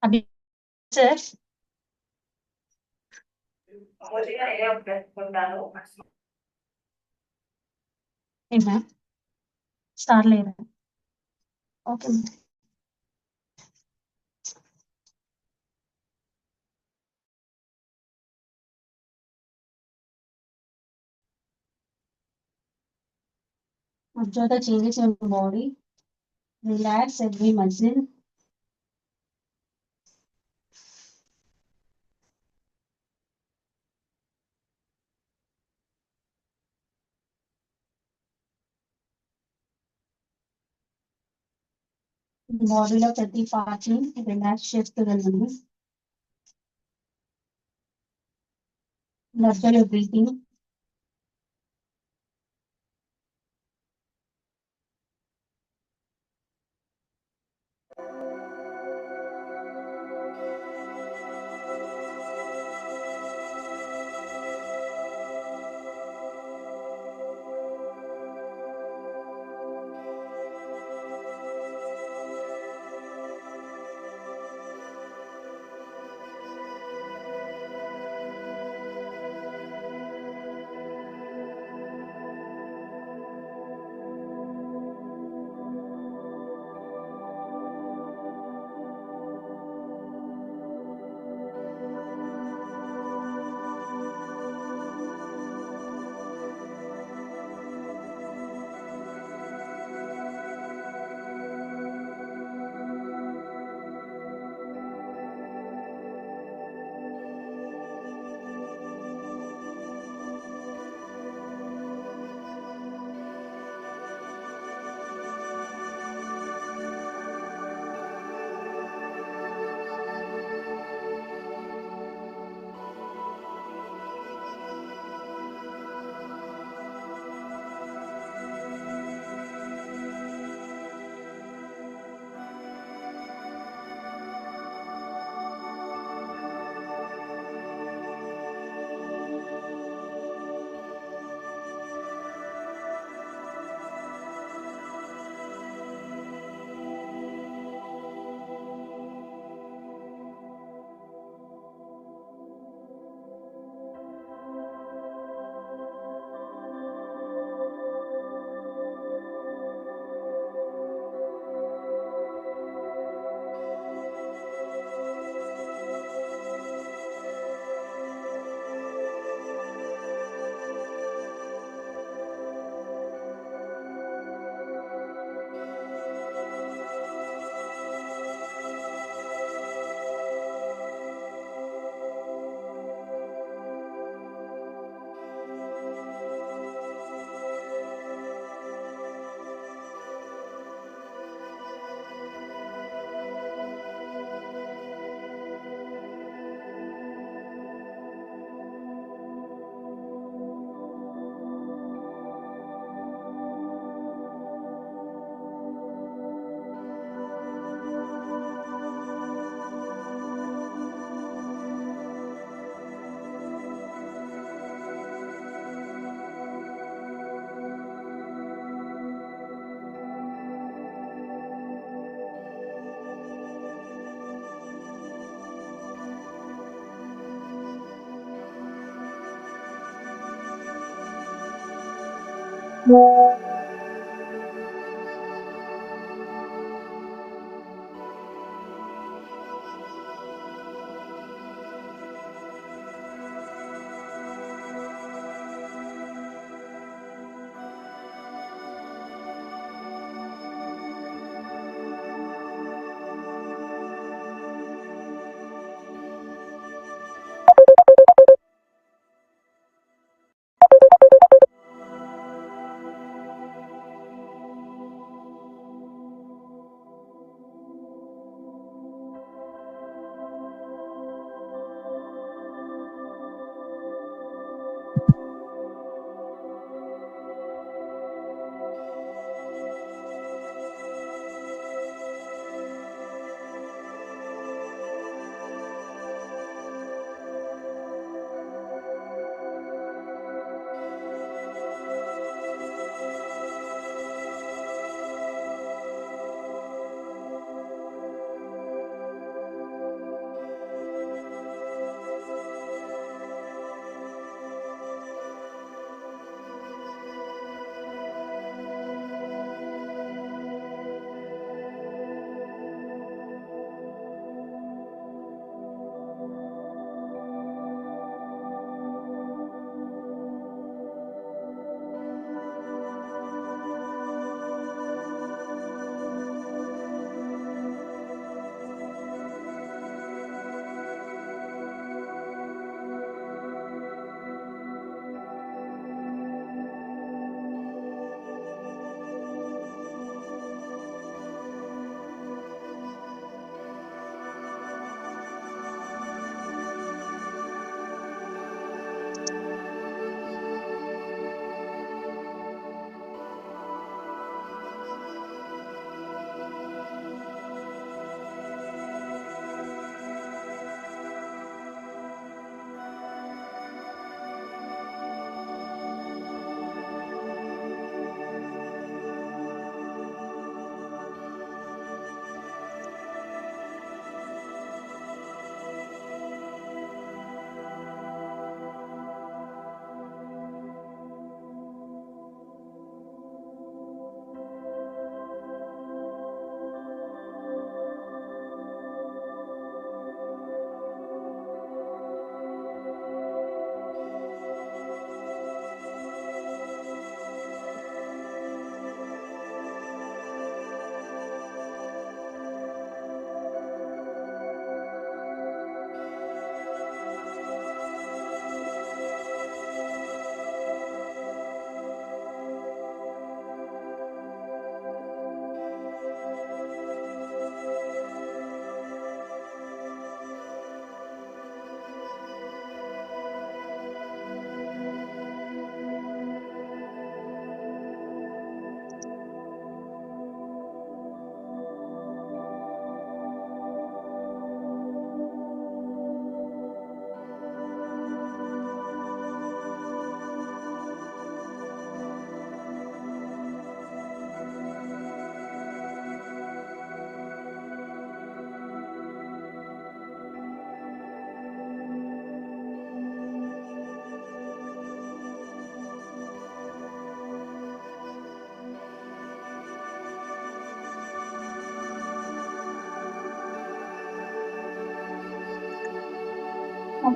అభి సార్ ఏమా స్టార్ లేదా? Okay. Observe the changes in your body. Relax every muscle. బాడీలో ప్రతి పార్ట్ ని రిలాక్స్ చేస్తూ వెళ్ళండి. Observe your breathing.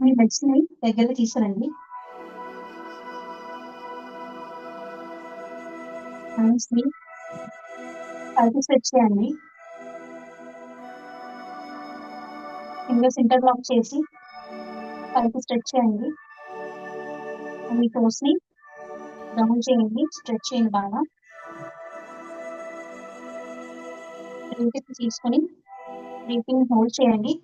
Me beds ని దగ్గర తీసుకురండి. హ్యాండ్స్ ని పైకి స్ట్రెచ్ చేయండి. ఫింగర్స్ ఇంటర్లాక్ చేసి పైకి స్ట్రెచ్ చేయండి. మీ టోస్ ని డౌన్ చేయండి, స్ట్రెచ్ చేయండి బాగా. బ్రీత్ తీసుకొని బ్రీతింగ్ హోల్డ్ చేయండి.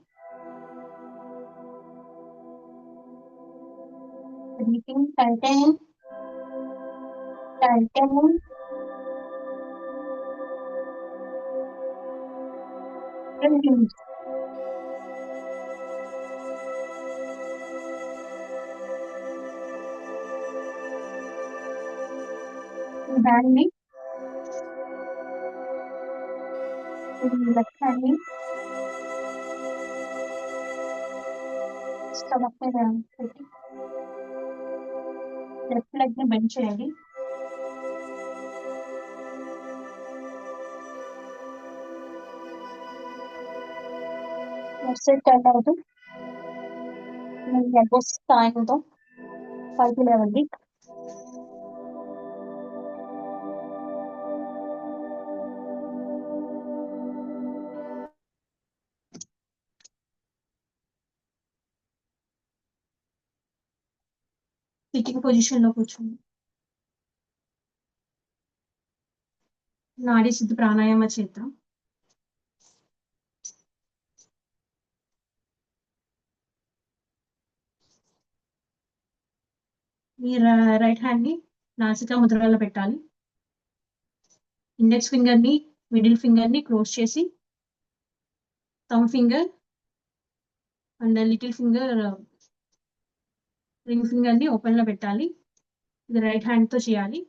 Breathing Titan release. హ్యాండ్ ని లెఫ్ట్ హ్యాండ్ ని స్టమక్ మీద పెట్టి లెఫ్ట్ లెగ్ ని బెండ్ చేయండి. లెఫ్ట్ సైడ్ టర్న్ అవుతూ మీ ఎల్బోస్ సాయంతో పైకి లేవండి. సిట్టింగ్ పొజిషన్ లో కూర్చోండి. నాడీ శుద్ధి ప్రాణాయామ చేద్దాం. మీ రైట్ హ్యాండ్ ని నాసికా ముద్రలో పెట్టాలి. ఇండెక్స్ ఫింగర్ ని మిడిల్ ఫింగర్ ని క్లోజ్ చేసి thumb finger and little finger ring finger ని ఓపెన్ లో పెట్టాలి. ఇది రైట్ హ్యాండ్ తో చేయాలి.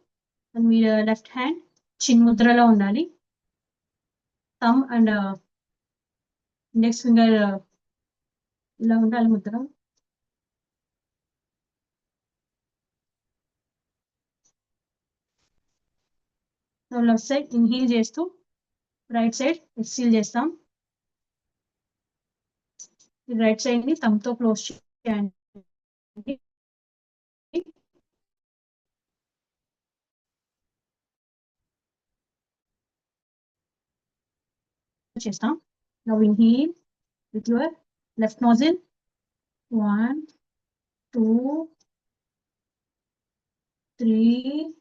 అండ్ మీ లెఫ్ట్ హ్యాండ్ చిన్ ముద్రలో ఉండాలి. థంబ్ అండ్ ఇండెక్స్ ఫింగర్ ఇలా ఉండాలి ముద్ర. లెఫ్ట్ సైడ్ ఇన్హీల్ చేస్తూ రైట్ సైడ్ ఎక్స్హీల్ చేస్తాం. రైట్ సైడ్ ని థంబ్ తో క్లోజ్ చేయండి. చేస్తాం. Now inhale with your left nostril. 1, 2, 3,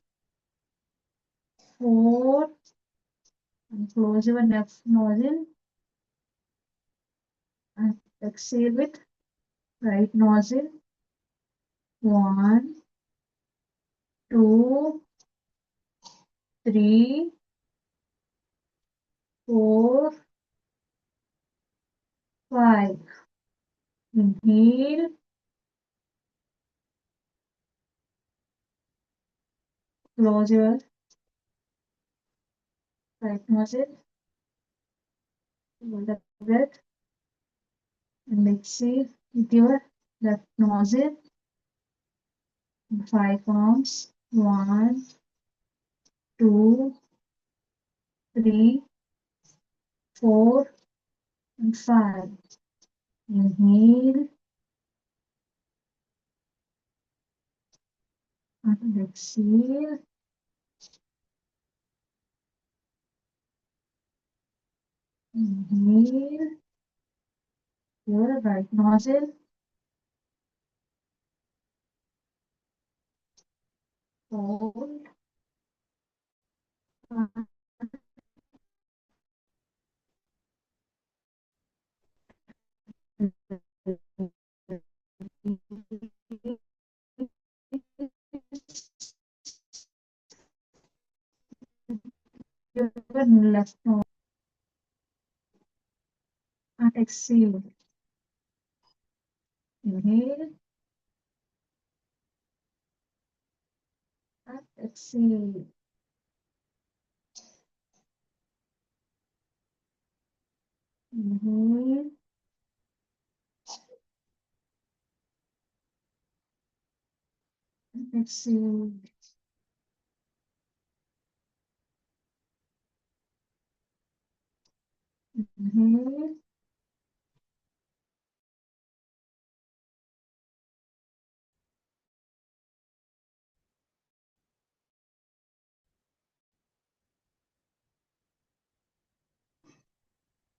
4. And close your left nostril. And exhale with right nostril. 1, 2, 3, 4, 5. Inhale. Close your right nostril. Hold the breath. And exhale with your left nostril. 5 counts. 1, 2, 3, 4, and 5. Inhale. And exhale. Inhale. Your right nostril. Hold. Your left nostril. And exhale. Inhale. And exhale. Inhale. And exhale. Inhale.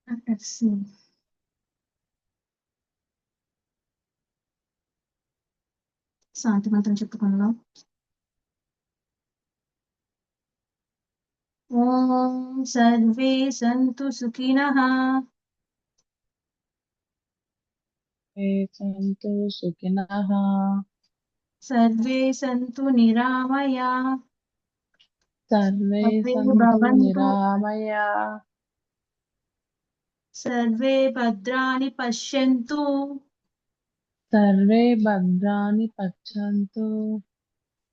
And exhale. శాంతి మంత్రం చెప్పుకుందాం. ఓం survey సంతు సుఖినః. సంతు సుఖినః. Survey సంతు నిరామయా. Survey సంతు భవంతు నిరామయా. Survey భద్రాణి పశ్యంతు. Survey భద్రాణి పశ్యంతు.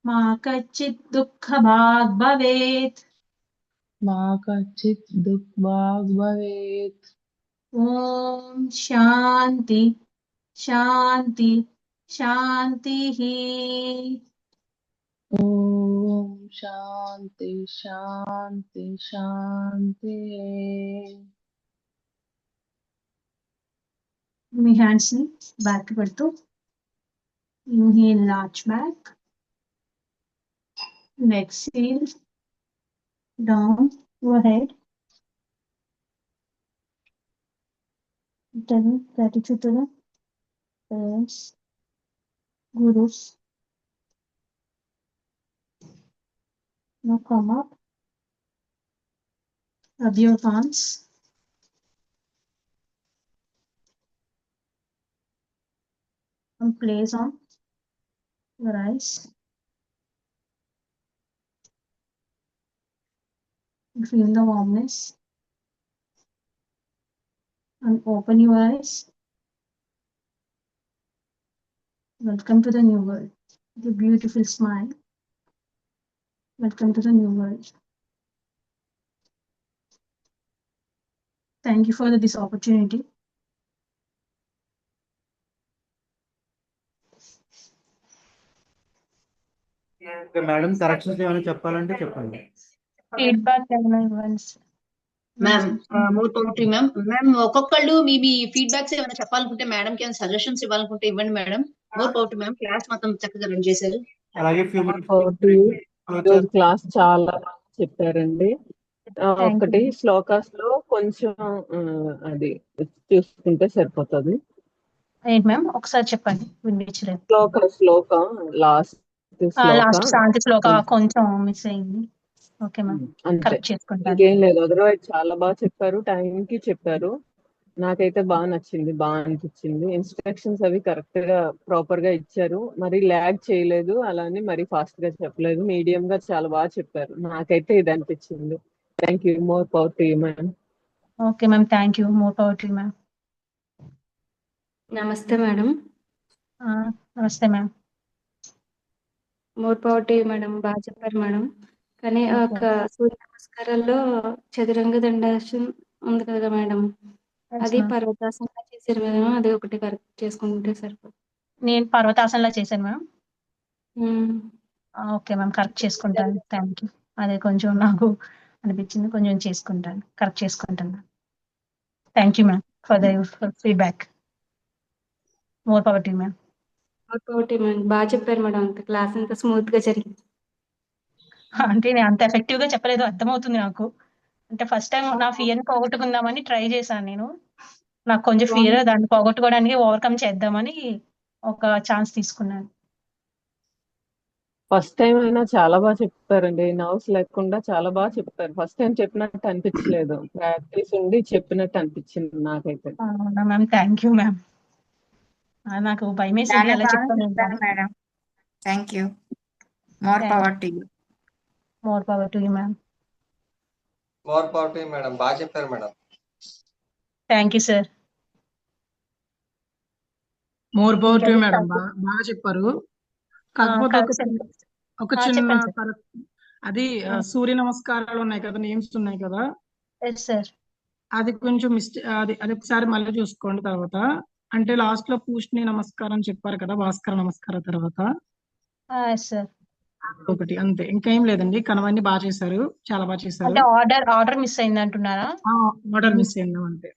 మా కచ్చిత్ దుఃఖభాగ్ భవేత్. మా కచ్చిత్ దుఃఖభాగ్ భవేత్. ఓం శాంతి శాంతి శాంతిః. ఓం శాంతి శాంతి శాంతి. మీ hands ని back పెడుతూ inhale large back, exhale down your head. Return gratitude to the parents, gurus. Now come up, rub your palms. And place on your eyes. Feel the warmness. And open your eyes. Welcome to the new world. The beautiful smile. Welcome to the new world. Thank you for this opportunity. Madam corrections ఏమైనా చెప్పాలంటే చెప్పండి. Feedback once. Ma'am more power to ma'am. Ma'am ఒక్కొక్కళ్ళు మీ feedbacks ఏమైనా చెప్పాలనుకుంటే madam కి ఏమైనా suggestions ఇవ్వాలనుకుంటే ఇవ్వండి madam. More power to ma'am. Class మొత్తం చక్కగా రన్ చేశారు. అలాగే ఫ్యూ ఈరోజు క్లాస్ చాలా బాగా చెప్పారండి. ఒకటి శ్లోకాస్ లో కొంచెం అది చూసుకుంటే సరిపోతుంది. ఏంటి మ్యామ్ ఒకసారి చెప్పండి, వినిపించలేదు. శ్లోక లాస్ట్ లాస్ట్ శాంతి శ్లోక కొంచెం మిస్ అయింది. ఓకే మ్యామ్, అంతే, కరెక్ట్ చేసుకుంటాను. ఇంకేం లేదు. అదర్వైజ్ చాలా బాగా చెప్పారు, టైం కి చెప్పారు. నాకైతే బాగా నచ్చింది, బాగా అనిపించింది. ఇన్స్ట్రక్షన్స్ అవి కరెక్ట్ గా ప్రాపర్ గా ఇచ్చారు, మరి ల్యాగ్ చేయలేదు, అలానే మరి ఫాస్ట్ గా చెప్పలేదు, మీడియం గా చాలా బాగా చెప్పారు. నాకైతే ఇది అనిపించింది. Thank you. More power to you ma'am. Okay ma'am, thank you. More power to you ma'am. నమస్తే మేడం. నమస్తే ma'am. More power to you madam. బాగా చెప్పారు మేడం. కానీ ఒక సూర్య నమస్కారాల్లో చతురంగ దండాసనం ఉంది కదా మేడం, అది పర్వతాసనంగా చేశారు కదా, అది ఒకటి కరెక్ట్ చేసుకుంటే సరిపోతుంది. నేను పర్వతాసనంలో చేశాను మ్యామ్. ఓకే మ్యామ్, కరెక్ట్ చేసుకుంటాను. Thank you. అదే కొంచెం నాకు అనిపించింది, కొంచెం చేసుకుంటాను, కరెక్ట్ చేసుకుంటాను. Thank you ma'am for the feedback. More power to you ma'am. More power to you madam. బాగా చెప్పారు మేడం, అంత క్లాస్ అంతా స్మూత్ గా జరిగింది. అంటే నేను అంత ఎఫెక్టివ్ గా చెప్పలేదు, అర్థమవుతుంది నాకు. అంటే ఫస్ట్ టైం నా ఫియర్ పోగొట్టుకుందామని ట్రై చేశాను నేను. నాకు కొంచెం ఫియర్, దాన్ని పోగొట్టుకోవడానికి ఓవర్కమ్ చేద్దామని ఒక ఛాన్స్ తీసుకున్నాను. ఫస్ట్ టైం అయినా చాలా బాగా చెప్తారండి, నర్వ్స్ లేకుండా చాలా బాగా చెప్తారు. ఫస్ట్ టైం చెప్పినట్టు అనిపించలేదు, ప్రాక్టీస్ ఉండి చెప్పినట్టు అనిపించింది నాకైతే. అవునా మ్యామ్, థ్యాంక్ యూ మ్యామ్. నాకు భయం వేసింది ఎలా చెప్తాను madam. Thank you. More power to you. More power to you ma'am. More power to you madam. బాగా చెప్పారు madam. Thank you sir. More power to you madam. బాగా చెప్పారు. కాకపోతే ఒక చిన్న అది సూర్య నమస్కారాలు ఉన్నాయి కదా, నేమ్స్ ఉన్నాయి కదా, అది కొంచెం అది ఒకసారి మళ్ళీ చూసుకోండి. తర్వాత అంటే లాస్ట్ లో పూష్ణి నమస్కారం చెప్పారు కదా, భాస్కర నమస్కారం తర్వాత ఒకటి అంతే, ఇంకేం లేదండి. కనవన్నీ బాగా చేశారు, చాలా బాగా చేశారు. ఆర్డర్ మిస్ అయింది అంటున్నారా? ఆర్డర్ మిస్ అయింది అంతే.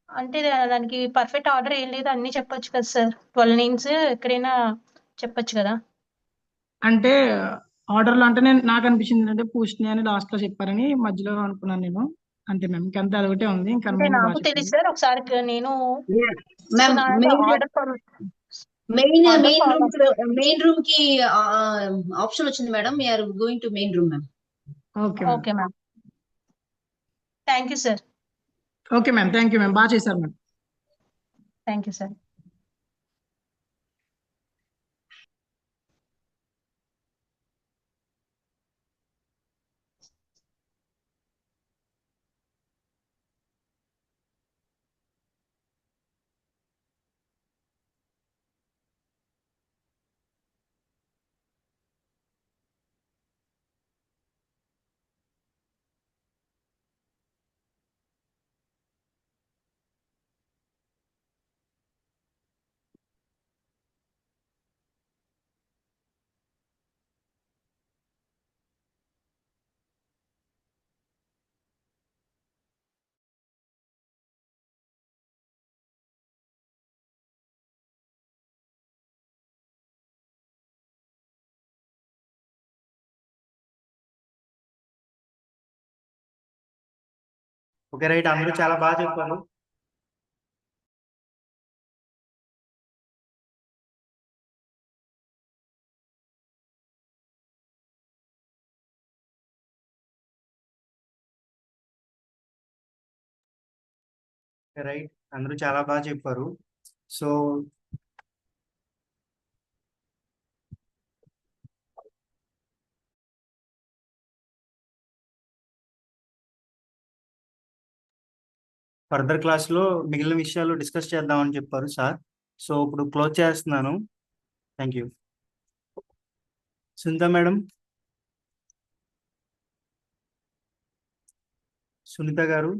అంటే దానికి పర్ఫెక్ట్ ఆర్డర్ ఏం లేదు, అన్ని చెప్పొచ్చు కదా సార్. 12 నేమ్స్ ఎక్కడైనా చెప్పొచ్చు కదా. అంటే ఆర్డర్ లో అంటే నాకు అనిపించింది అంటే పూష్ణి అని లాస్ట్ లో చెప్పారని మధ్యలో అనుకున్నాను నేను. అంతే మ్యామ్, ఇంకంతే, అదొకటే ఉంది. ఇంకా నాకు తెలియదు సార్, ఒకసారి నేను మెయిన్ రూమ్ కి ఆప్షన్ వచ్చింది madam. We are going to main room ma'am. Okay ma'am, thank you sir. Okay ma'am, thank you ma'am. బాగా చేశారు ma'am. Thank you sir. Okay right, అందరూ చాలా బాగా చెప్పారు. రైట్, అందరూ చాలా బాగా చెప్పారు. సో ఫర్దర్ క్లాస్లో మిగిలిన విషయాలు డిస్కస్ చేద్దామని చెప్పారు సార్. సో ఇప్పుడు క్లోజ్ చేస్తున్నాను. Thank you. Sunitha madam, Sunitha గారు,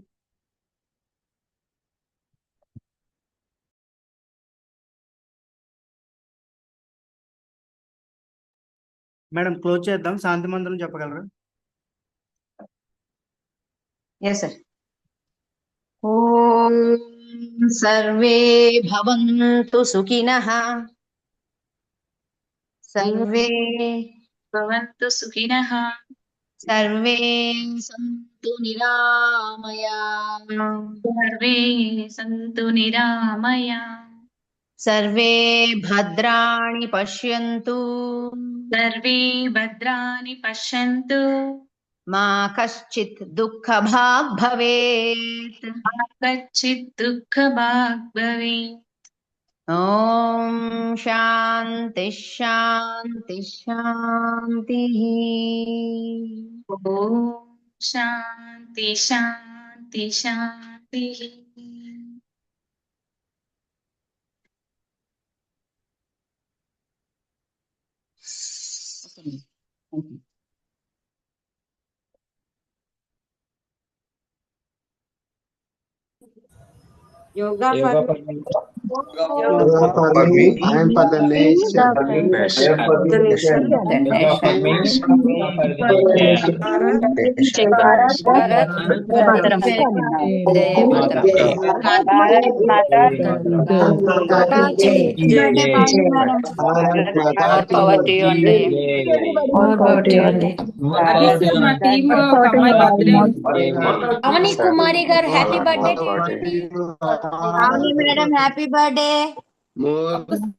మేడం క్లోజ్ చేద్దాం. శాంతి మంత్రం చెప్పగలరా? Yes sir. ఓం సర్వే భవంతు సుఖినః, సర్వే భవంతు సుఖినః, సర్వే సంతు నిరామయా, సర్వే సంతు నిరామయా, సర్వే భద్రాణి పశ్యంతు, సర్వే భద్రాణి పశ్యంతు, మా కశ్చిత్ దుఃఖభాగ్ భవేత్, మా కచ్చిత్ దుఃఖభాగ్ భవేత్. ఓం శాంతి శాంతి శాంతి. ఓం శాంతి శాంతి శాంతి. Yoga Yoga for for me. Yoga for me, I am for the nation. Yoga for me. Yoga for me. అవని కుమారి గారు happy birthday. Happy madam happy birthday.